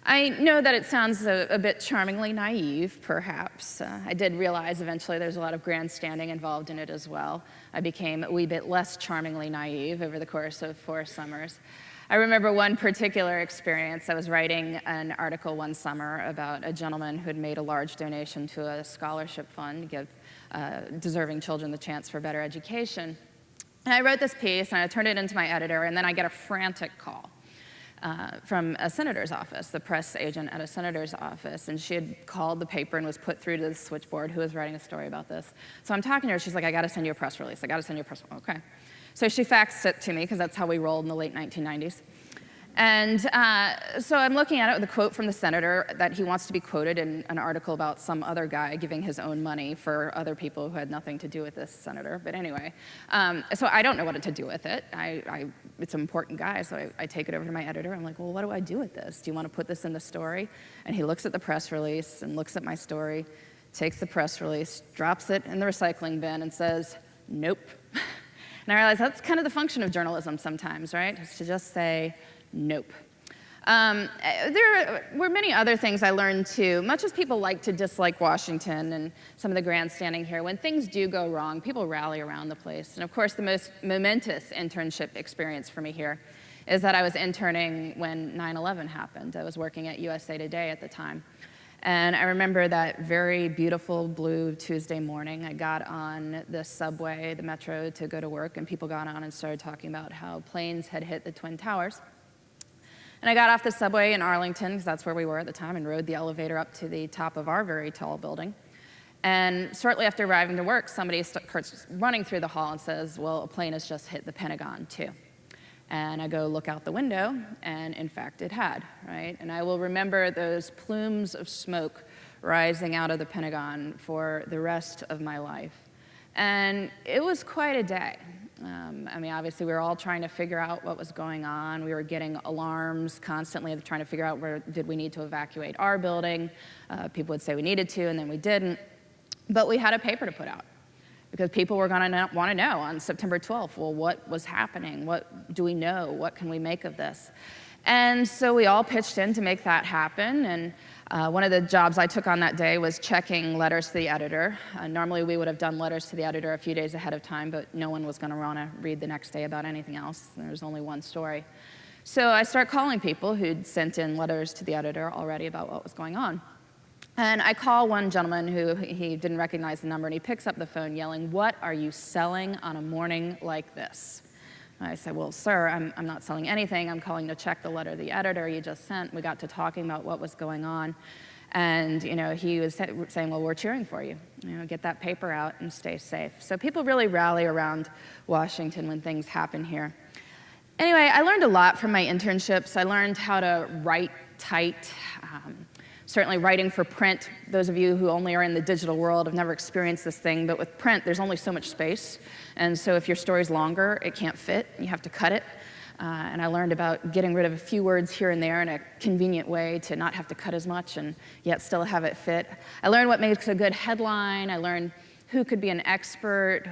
I know that it sounds a bit charmingly naive, perhaps. I did realize eventually there's a lot of grandstanding involved in it as well. I became a wee bit less charmingly naive over the course of 4 summers. I remember one particular experience. I was writing an article one summer about a gentleman who had made a large donation to a scholarship fund to give deserving children the chance for better education. And I wrote this piece, and I turned it into my editor, and then I get a frantic call from a senator's office, the press agent at a senator's office, and she had called the paper and was put through to the switchboard who was writing a story about this. So I'm talking to her, she's like, I gotta send you a press release, okay. So she faxed it to me, because that's how we rolled in the late 1990s. And so I'm looking at it with a quote from the senator that he wants to be quoted in an article about some other guy giving his own money for other people who had nothing to do with this senator. But anyway, so I don't know what to do with it. It's an important guy, so I take it over to my editor. I'm like, well, what do I do with this? Do you want to put this in the story? And he looks at the press release and looks at my story, takes the press release, drops it in the recycling bin, and says, nope. And I realized that's kind of the function of journalism sometimes, right? Is to just say, nope. There were many other things I learned too. Much as people like to dislike Washington and some of the grandstanding here, when things do go wrong, people rally around the place. And of course, the most momentous internship experience for me here is that I was interning when 9/11 happened. I was working at USA Today at the time. And I remember that very beautiful blue Tuesday morning. I got on the subway, the metro, to go to work, and people got on and started talking about how planes had hit the Twin Towers. And I got off the subway in Arlington, because that's where we were at the time, and rode the elevator up to the top of our very tall building. And shortly after arriving to work, somebody starts running through the hall and says, well, a plane has just hit the Pentagon, too. And I go look out the window, and in fact, it had, right? And I will remember those plumes of smoke rising out of the Pentagon for the rest of my life. And it was quite a day. I mean, obviously, we were all trying to figure out what was going on. We were getting alarms constantly, trying to figure out where did we need to evacuate our building. People would say we needed to, and then we didn't. But we had a paper to put out, because people were going to want to know on September 12th, well, what was happening? What do we know? What can we make of this? And so we all pitched in to make that happen. And one of the jobs I took on that day was checking letters to the editor. Normally, we would have done letters to the editor a few days ahead of time, but no one was going to want to read the next day about anything else. There was only one story. So I start calling people who'd sent in letters to the editor already about what was going on. And I call one gentleman who he didn't recognize the number, and he picks up the phone yelling, "What are you selling on a morning like this?" I said, well, sir, I'm not selling anything. I'm calling to check the letter the editor you just sent. We got to talking about what was going on. And he was saying, well, we're cheering for you. Get that paper out and stay safe. So people really rally around Washington when things happen here. Anyway, I learned a lot from my internships. I learned how to write tight. Certainly writing for print, those of you who only are in the digital world have never experienced this thing, but with print, there's only so much space. And so if your story's longer, it can't fit. You have to cut it. And I learned about getting rid of a few words here and there in a convenient way to not have to cut as much and yet still have it fit. I learned what makes a good headline. I learned who could be an expert,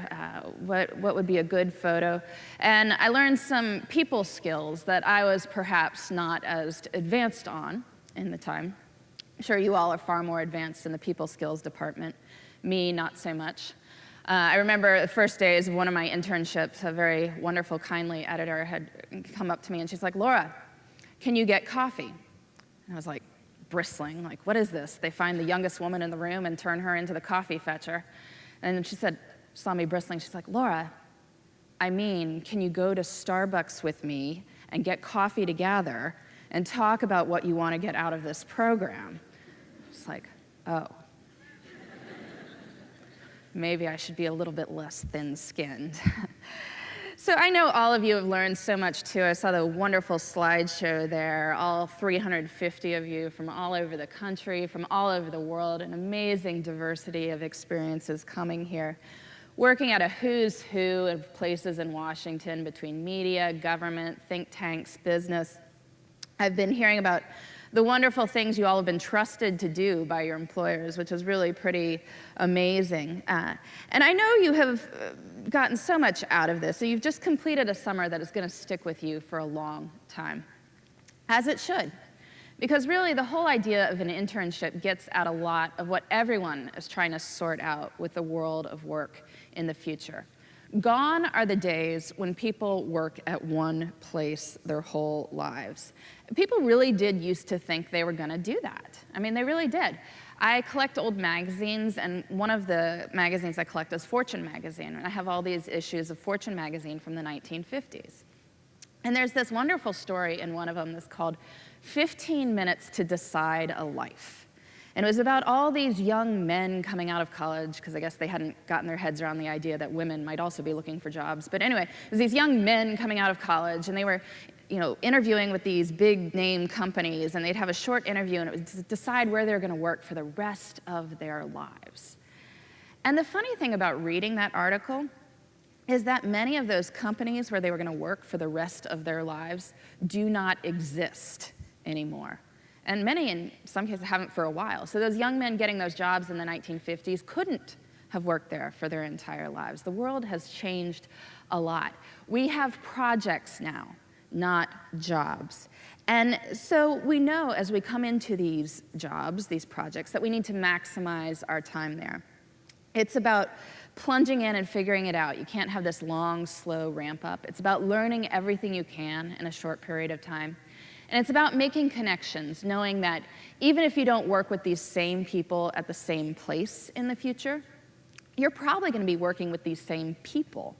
what would be a good photo. And I learned some people skills that I was perhaps not as advanced on in the time. I'm sure you all are far more advanced in the people skills department. Me, not so much. I remember the first days of one of my internships, a very wonderful, kindly editor had come up to me and she's like, "Laura, can you get coffee?" And I was like bristling, like, what is this? They find the youngest woman in the room and turn her into the coffee fetcher. And then she saw me bristling, she's like, "Laura, I mean, can you go to Starbucks with me and get coffee together and talk about what you want to get out of this program?" It's like, oh. Maybe I should be a little bit less thin-skinned. So I know all of you have learned so much too. I saw the wonderful slideshow there, all 350 of you from all over the country, from all over the world, an amazing diversity of experiences coming here, working at a who's who of places in Washington between media, government, think tanks, business. I've been hearing about the wonderful things you all have been trusted to do by your employers, which is really pretty amazing. And I know you have gotten so much out of this. So you've just completed a summer that is going to stick with you for a long time, as it should. Because really, the whole idea of an internship gets at a lot of what everyone is trying to sort out with the world of work in the future. Gone are the days when people work at one place their whole lives. People really did used to think they were going to do that. I mean, they really did. I collect old magazines, and one of the magazines I collect is Fortune magazine, and I have all these issues of Fortune magazine from the 1950s. And there's this wonderful story in one of them that's called 15 Minutes to Decide a Life. And it was about all these young men coming out of college, because I guess they hadn't gotten their heads around the idea that women might also be looking for jobs. But anyway, it was these young men coming out of college, and they were interviewing with these big name companies, and they'd have a short interview, and it was to decide where they're going to work for the rest of their lives. And the funny thing about reading that article is that many of those companies where they were going to work for the rest of their lives do not exist anymore. And many, in some cases, haven't for a while. So those young men getting those jobs in the 1950s couldn't have worked there for their entire lives. The world has changed a lot. We have projects now, not jobs. And so we know as we come into these jobs, these projects, that we need to maximize our time there. It's about plunging in and figuring it out. You can't have this long, slow ramp up. It's about learning everything you can in a short period of time. And it's about making connections, knowing that even if you don't work with these same people at the same place in the future, you're probably going to be working with these same people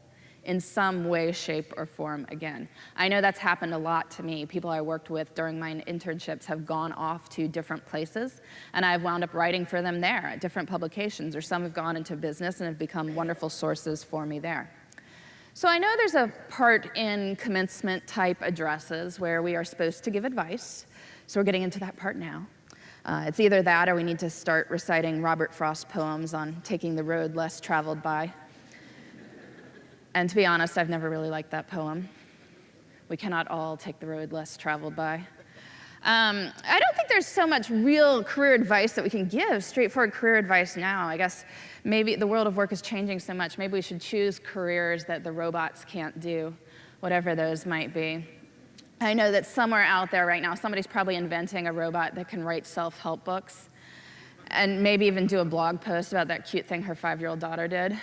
in some way, shape, or form again. I know that's happened a lot to me. People I worked with during my internships have gone off to different places, and I've wound up writing for them there at different publications, or some have gone into business and have become wonderful sources for me there. So I know there's a part in commencement type addresses where we are supposed to give advice, so we're getting into that part now. It's either that or we need to start reciting Robert Frost poems on taking the road less traveled by. And to be honest, I've never really liked that poem. We cannot all take the road less traveled by. I don't think there's so much real career advice that we can give, straightforward career advice now. I guess maybe the world of work is changing so much, maybe we should choose careers that the robots can't do, whatever those might be. I know that somewhere out there right now, somebody's probably inventing a robot that can write self-help books and maybe even do a blog post about that cute thing her 5-year-old daughter did.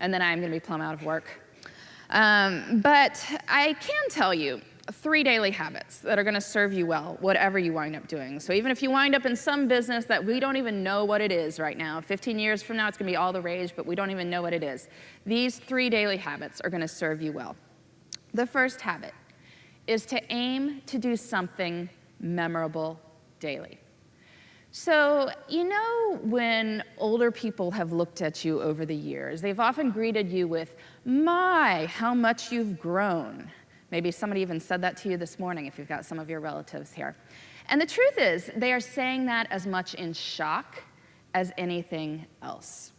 And then I'm going to be plumb out of work. But I can tell you 3 daily habits that are going to serve you well, whatever you wind up doing. So even if you wind up in some business that we don't even know what it is right now, 15 years from now it's going to be all the rage, but we don't even know what it is. These 3 daily habits are going to serve you well. The first habit is to aim to do something memorable daily. So, you know, when older people have looked at you over the years, they've often greeted you with, "My, how much you've grown." Maybe somebody even said that to you this morning if you've got some of your relatives here. And the truth is, they are saying that as much in shock as anything else.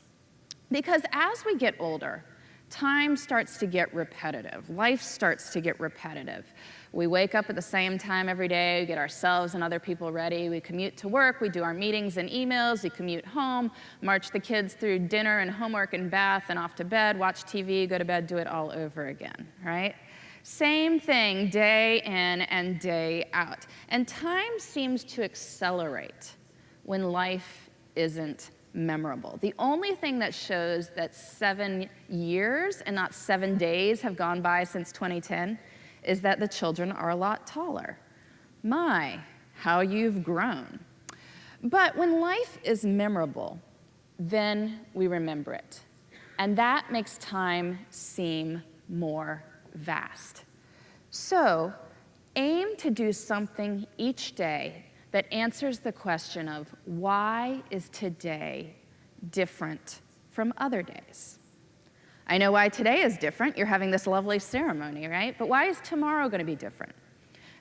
Because as we get older, time starts to get repetitive. Life starts to get repetitive. We wake up at the same time every day, we get ourselves and other people ready, we commute to work, we do our meetings and emails, we commute home, march the kids through dinner and homework and bath and off to bed, watch TV, go to bed, do it all over again, right? Same thing day in and day out. And time seems to accelerate when life isn't memorable. The only thing that shows that 7 years and not 7 days have gone by since 2010 is that the children are a lot taller. My, how you've grown. But when life is memorable, then we remember it. And that makes time seem more vast. So, aim to do something each day that answers the question of why is today different from other days? I know why today is different. You're having this lovely ceremony, right? But why is tomorrow going to be different?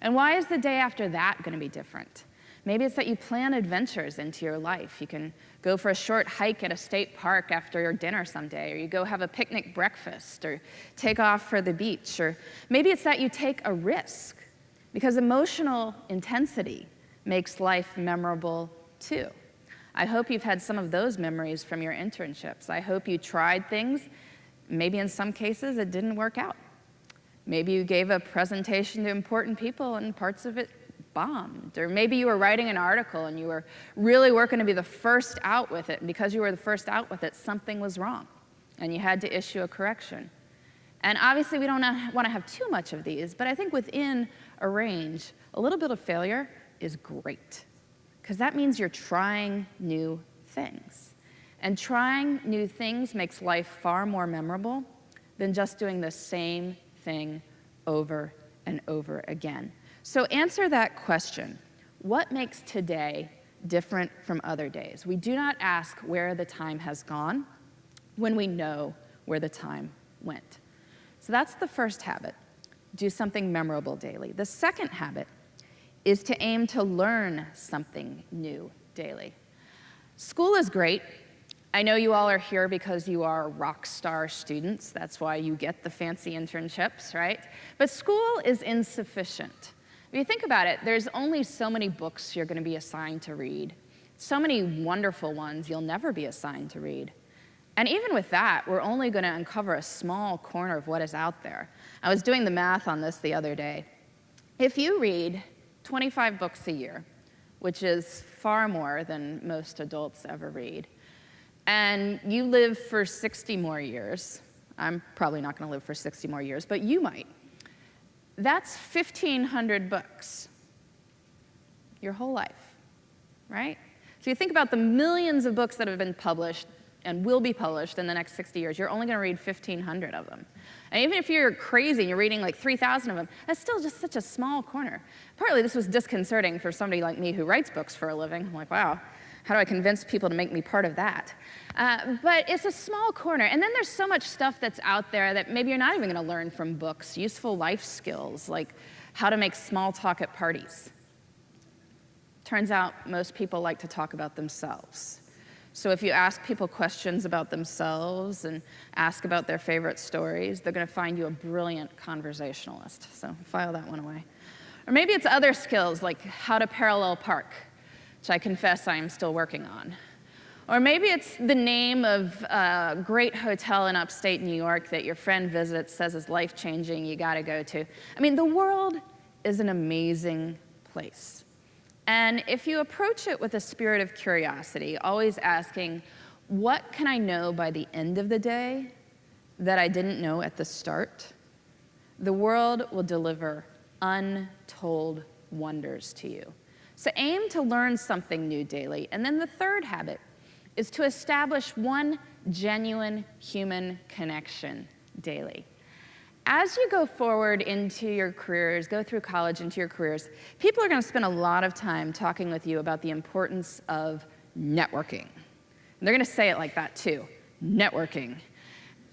And why is the day after that going to be different? Maybe it's that you plan adventures into your life. You can go for a short hike at a state park after your dinner someday, or you go have a picnic breakfast, or take off for the beach, or maybe it's that you take a risk, because emotional intensity makes life memorable too. I hope you've had some of those memories from your internships. I hope you tried things. Maybe in some cases it didn't work out. Maybe you gave a presentation to important people and parts of it bombed. Or maybe you were writing an article and you were really working to be the first out with it. And because you were the first out with it, something was wrong and you had to issue a correction. And obviously we don't want to have too much of these, but I think within a range, a little bit of failure is great, because that means you're trying new things. And trying new things makes life far more memorable than just doing the same thing over and over again. So answer that question. What makes today different from other days? We do not ask where the time has gone when we know where the time went. So that's the first habit. Do something memorable daily. The second habit is to aim to learn something new daily. School is great. I know you all are here because you are rock star students. That's why you get the fancy internships, right? But school is insufficient. If you think about it, there's only so many books you're going to be assigned to read. So many wonderful ones you'll never be assigned to read. And even with that, we're only going to uncover a small corner of what is out there. I was doing the math on this the other day. If you read 25 books a year, which is far more than most adults ever read, and you live for 60 more years, I'm probably not going to live for 60 more years, but you might. That's 1,500 books, your whole life, right? So you think about the millions of books that have been published and will be published in the next 60 years, you're only going to read 1,500 of them. And even if you're crazy and you're reading like 3,000 of them, that's still just such a small corner. Partly this was disconcerting for somebody like me who writes books for a living. I'm like, wow, how do I convince people to make me part of that? But it's a small corner. And then there's so much stuff that's out there that maybe you're not even going to learn from books, useful life skills, like how to make small talk at parties. Turns out most people like to talk about themselves. So if you ask people questions about themselves and ask about their favorite stories, they're going to find you a brilliant conversationalist. So file that one away. Or maybe it's other skills like how to parallel park, which I confess I am still working on. Or maybe it's the name of a great hotel in upstate New York that your friend visits, says is life-changing, you got to go to. I mean, the world is an amazing place. And if you approach it with a spirit of curiosity, always asking, what can I know by the end of the day that I didn't know at the start? The world will deliver untold wonders to you. So aim to learn something new daily. And then the third habit is to establish one genuine human connection daily. As you go forward into your careers, go through college into your careers, people are going to spend a lot of time talking with you about the importance of networking. And they're going to say it like that too, networking.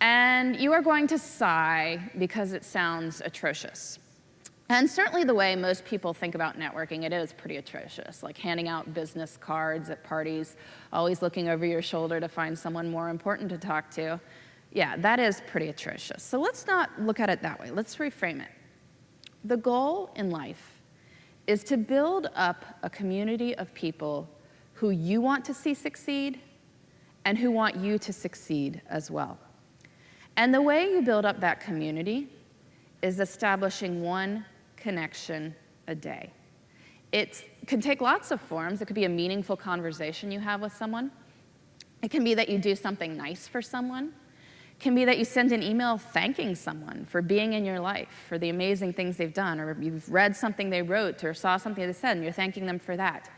And you are going to sigh because it sounds atrocious. And certainly the way most people think about networking, it is pretty atrocious, like handing out business cards at parties, always looking over your shoulder to find someone more important to talk to. Yeah, that is pretty atrocious. So let's not look at it that way. Let's reframe it. The goal in life is to build up a community of people who you want to see succeed and who want you to succeed as well. And the way you build up that community is establishing one connection a day. It can take lots of forms. It could be a meaningful conversation you have with someone. It can be that you do something nice for someone. It can be that you send an email thanking someone for being in your life, for the amazing things they've done, or you've read something they wrote or saw something they said and you're thanking them for that.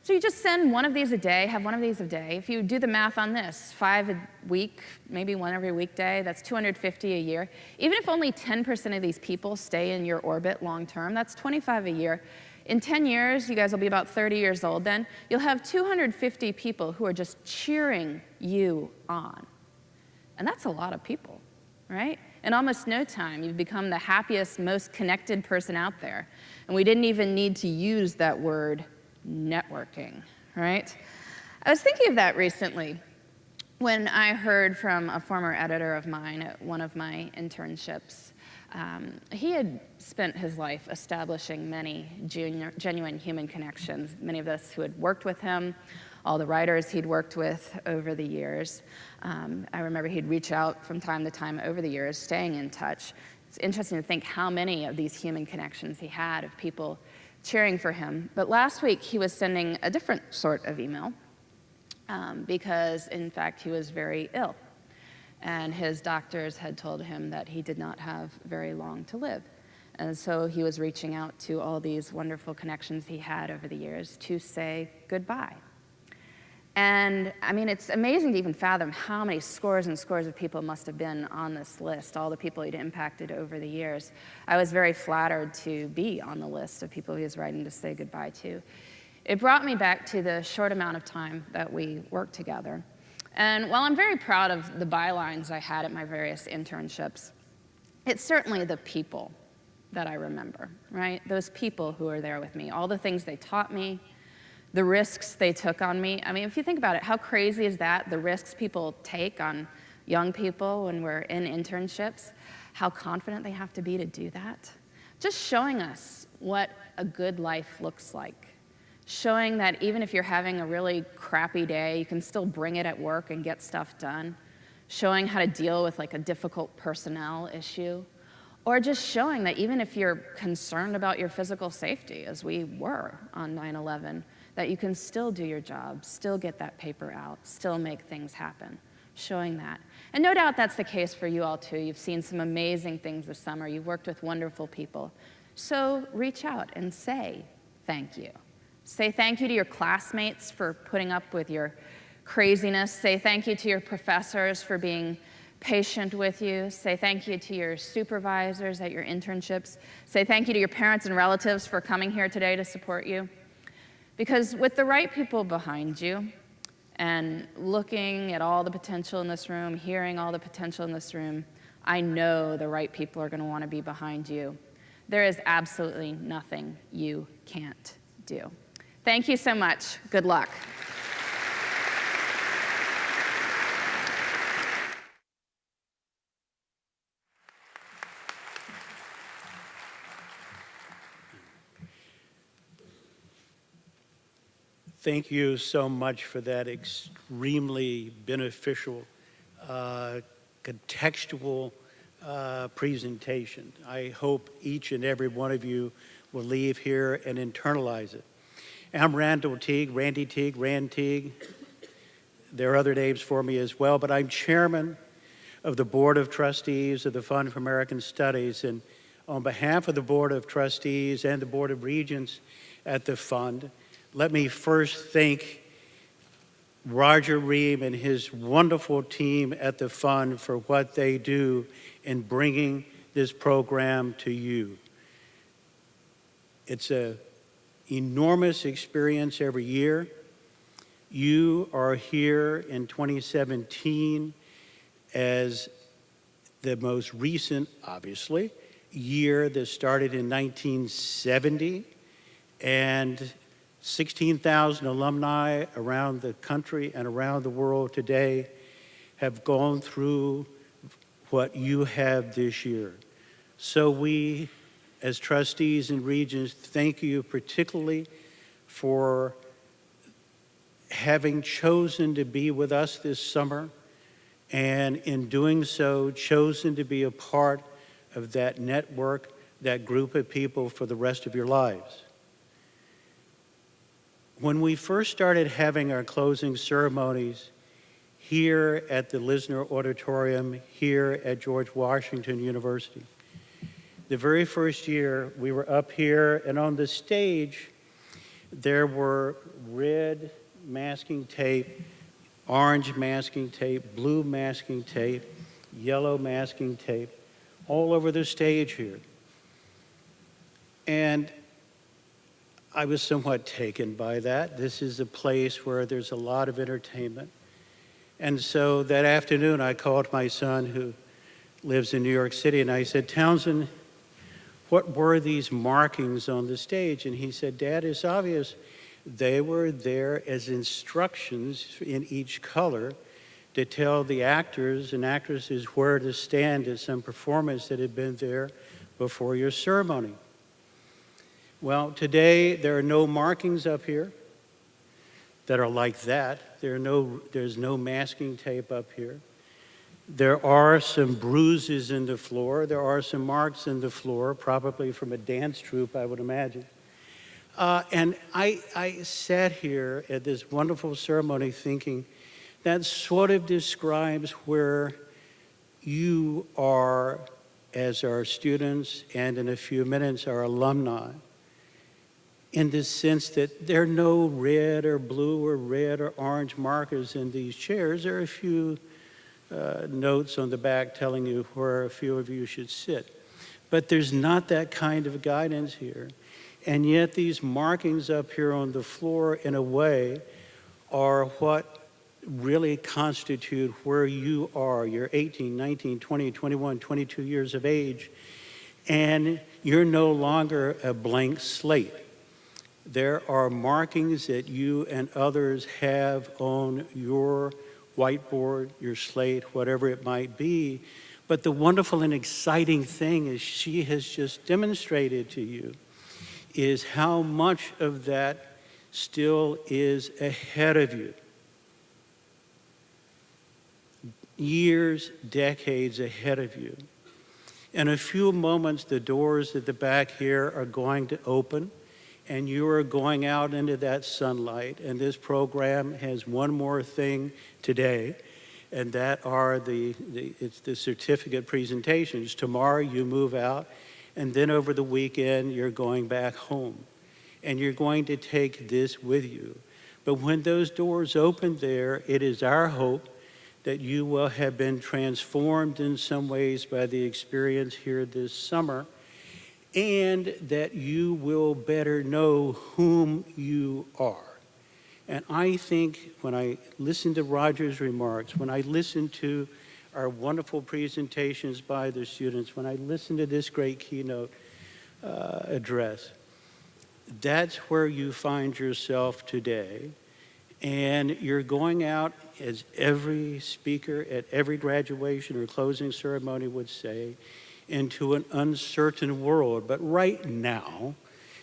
So you just send one of these a day, have one of these a day. If you do the math on this, 5 a week, maybe one every weekday, that's 250 a year. Even if only 10% of these people stay in your orbit long term, that's 25 a year. In 10 years, you guys will be about 30 years old then, you'll have 250 people who are just cheering you on. And that's a lot of people, right? In almost no time, you've become the happiest, most connected person out there. And we didn't even need to use that word networking, right? I was thinking of that recently when I heard from a former editor of mine at one of my internships. He had spent his life establishing many genuine human connections, many of us who had worked with him, all the writers he'd worked with over the years. I remember he'd reach out from time to time over the years, staying in touch. It's interesting to think how many of these human connections he had of people cheering for him. But last week, he was sending a different sort of email because, in fact, he was very ill. And his doctors had told him that he did not have very long to live. And so he was reaching out to all these wonderful connections he had over the years to say goodbye. And I mean, it's amazing to even fathom how many scores and scores of people must have been on this list, all the people he'd impacted over the years. I was very flattered to be on the list of people he was writing to say goodbye to. It brought me back to the short amount of time that we worked together. And while I'm very proud of the bylines I had at my various internships, it's certainly the people that I remember, right? Those people who are there with me, all the things they taught me, the risks they took on me. I mean, if you think about it, how crazy is that, the risks people take on young people when we're in internships, how confident they have to be to do that. Just showing us what a good life looks like. Showing that even if you're having a really crappy day, you can still bring it at work and get stuff done. showing how to deal with like a difficult personnel issue, or just showing that even if you're concerned about your physical safety, as we were on 9/11, that you can still do your job, still get that paper out, still make things happen, showing that. And no doubt that's the case for you all too. You've seen some amazing things this summer. You've worked with wonderful people. So reach out and say thank you. Say thank you to your classmates for putting up with your craziness. Say thank you to your professors for being patient with you. Say thank you to your supervisors at your internships. Say thank you to your parents and relatives for coming here today to support you. Because with the right people behind you, and looking at all the potential in this room, hearing all the potential in this room, I know the right people are going to want to be behind you. There is absolutely nothing you can't do. Thank you so much. Good luck. Thank you so much for that extremely beneficial, contextual presentation. I hope each and every one of you will leave here and internalize it. I'm Randal Teague, Randy Teague, Rand Teague. There are other names for me as well, but I'm chairman of the Board of Trustees of the Fund for American Studies. And on behalf of the Board of Trustees and the Board of Regents at the Fund, let me first thank Roger Ream and his wonderful team at the Fund for what they do in bringing this program to you. It's an enormous experience every year. You are here in 2017 as the most recent, obviously, year that started in 1970, and 16,000 alumni around the country and around the world today have gone through what you have this year. So we, as trustees and regents, thank you particularly for having chosen to be with us this summer, and in doing so, chosen to be a part of that network, that group of people for the rest of your lives. When we first started having our closing ceremonies here at the Lisner Auditorium, here at George Washington University, the very first year we were up here, and on the stage there were red masking tape, orange masking tape, blue masking tape, yellow masking tape, all over the stage here. And I was somewhat taken by that. This is a place where there's a lot of entertainment. And so that afternoon, I called my son, who lives in New York City, and I said, Townsend, what were these markings on the stage? And he said, Dad, it's obvious. They were there as instructions in each color to tell the actors and actresses where to stand at some performance that had been there before your ceremony. Well, today there are no markings up here that are like that. There's no masking tape up here. There are some bruises in the floor. There are some marks in the floor, probably from a dance troupe, I would imagine. And I sat here at this wonderful ceremony thinking that sort of describes where you are as our students, and in a few minutes our alumni, in the sense that there are no red or blue or red or orange markers in these chairs. There are a few notes on the back telling you where a few of you should sit. But there's not that kind of guidance here. And yet these markings up here on the floor, in a way, are what really constitute where you are. You're 18, 19, 20, 21, 22 years of age, and you're no longer a blank slate. There are markings that you and others have on your whiteboard, your slate, whatever it might be. But the wonderful and exciting thing is she has just demonstrated to you is how much of that still is ahead of you. years, decades ahead of you. In a few moments, the doors at the back here are going to open, and you are going out into that sunlight. And this program has one more thing today, and that are it's the certificate presentations. Tomorrow you move out, and then over the weekend you're going back home. And you're going to take this with you. But when those doors open there, it is our hope that you will have been transformed in some ways by the experience here this summer, and that you will better know whom you are. And I think when I listen to Roger's remarks, when I listen to our wonderful presentations by the students, when I listen to this great keynote address, that's where you find yourself today. And you're going out, as every speaker at every graduation or closing ceremony would say, into an uncertain world. But right now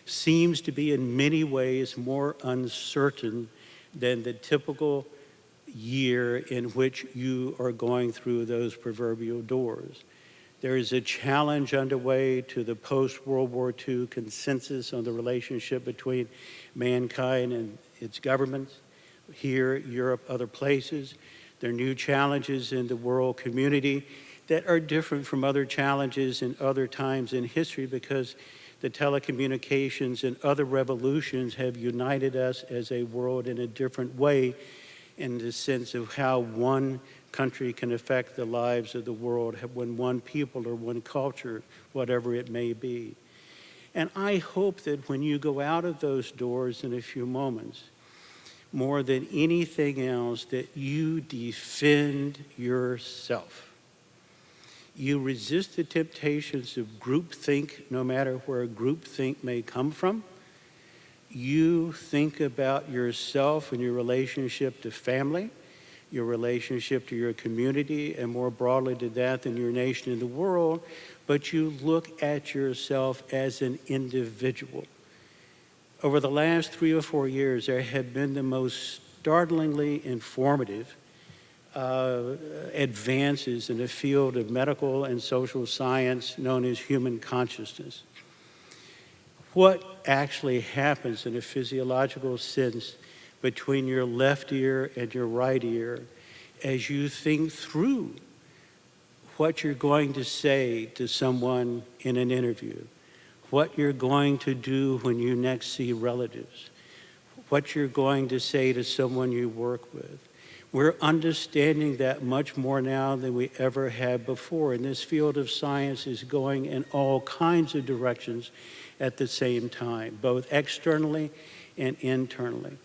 seems to be in many ways more uncertain than the typical year in which you are going through those proverbial doors. There is a challenge underway to the post-World War II consensus on the relationship between mankind and its governments, here, Europe, other places. There are new challenges in the world community that are different from other challenges in other times in history, because the telecommunications and other revolutions have united us as a world in a different way, in the sense of how one country can affect the lives of the world, when one people or one culture, whatever it may be. And I hope that when you go out of those doors in a few moments, more than anything else, that you defend yourself. You resist the temptations of groupthink, no matter where groupthink may come from. You think about yourself and your relationship to family, your relationship to your community, and more broadly to that than your nation and the world, but you look at yourself as an individual. Over the last 3 or 4 years, there have been the most startlingly informative advances in the field of medical and social science known as human consciousness. What actually happens in a physiological sense between your left ear and your right ear as you think through what you're going to say to someone in an interview, what you're going to do when you next see relatives, what you're going to say to someone you work with. We're understanding that much more now than we ever have before. And this field of science is going in all kinds of directions at the same time, both externally and internally.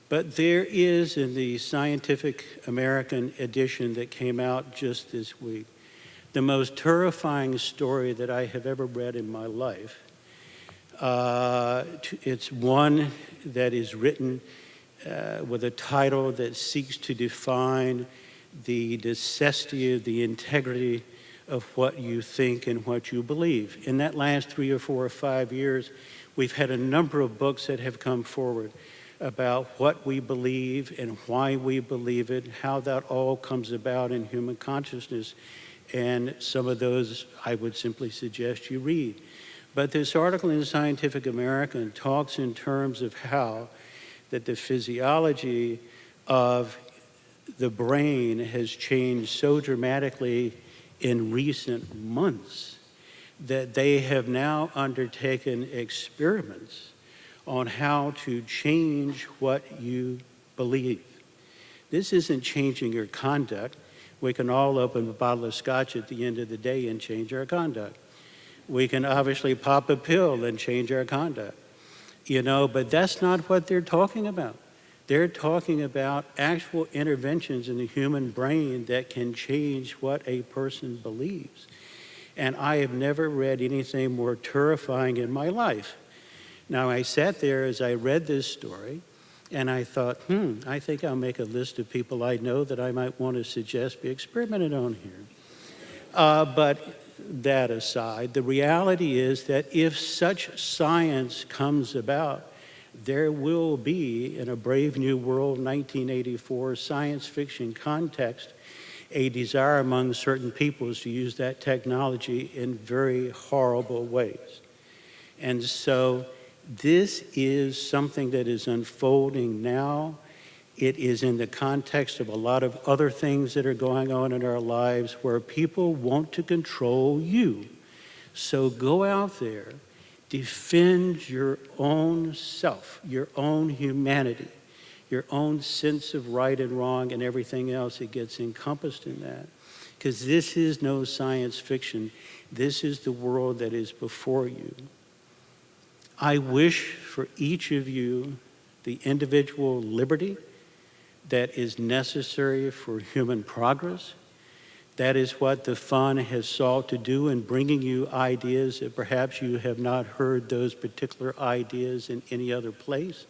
But there is, in the Scientific American edition that came out just this week, the most terrifying story that I have ever read in my life. It's one that is written with a title that seeks to define the necessity of the integrity of what you think and what you believe. In that last 3 or 4 or 5 years, we've had a number of books that have come forward about what we believe and why we believe it, how that all comes about in human consciousness. And some of those I would simply suggest you read. But this article in Scientific American talks in terms of how that the physiology of the brain has changed so dramatically in recent months that they have now undertaken experiments on how to change what you believe. This isn't changing your conduct. We can all open a bottle of scotch at the end of the day and change our conduct. We can obviously pop a pill and change our conduct. But that's not what they're talking about. They're talking about actual interventions in the human brain that can change what a person believes. And I have never read anything more terrifying in my life. Now, I sat there as I read this story, and I thought, I think I'll make a list of people I know that I might want to suggest be experimented on here. But that aside, the reality is that if such science comes about, there will be, in a Brave New World 1984 science fiction context, a desire among certain peoples to use that technology in very horrible ways. And so this is something that is unfolding now. It is in the context of a lot of other things that are going on in our lives where people want to control you. So go out there, defend your own self, your own humanity, your own sense of right and wrong and everything else that gets encompassed in that. Because this is no science fiction. This is the world that is before you. I wish for each of you the individual liberty that is necessary for human progress. That is what the fund has sought to do in bringing you ideas that perhaps you have not heard those particular ideas in any other place.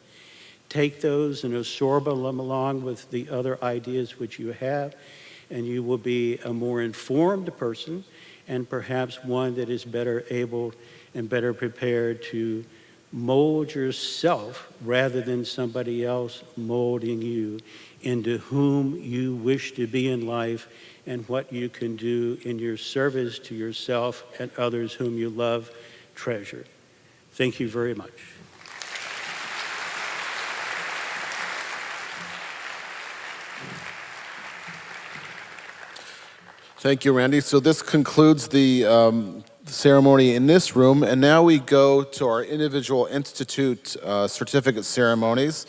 Take those and absorb them along with the other ideas which you have, and you will be a more informed person and perhaps one that is better able and better prepared to mold yourself rather than somebody else molding you into whom you wish to be in life and what you can do in your service to yourself and others whom you love, treasure. Thank you very much. Thank you, Randy. So this concludes the ceremony in this room, and now we go to our individual institute certificate ceremonies.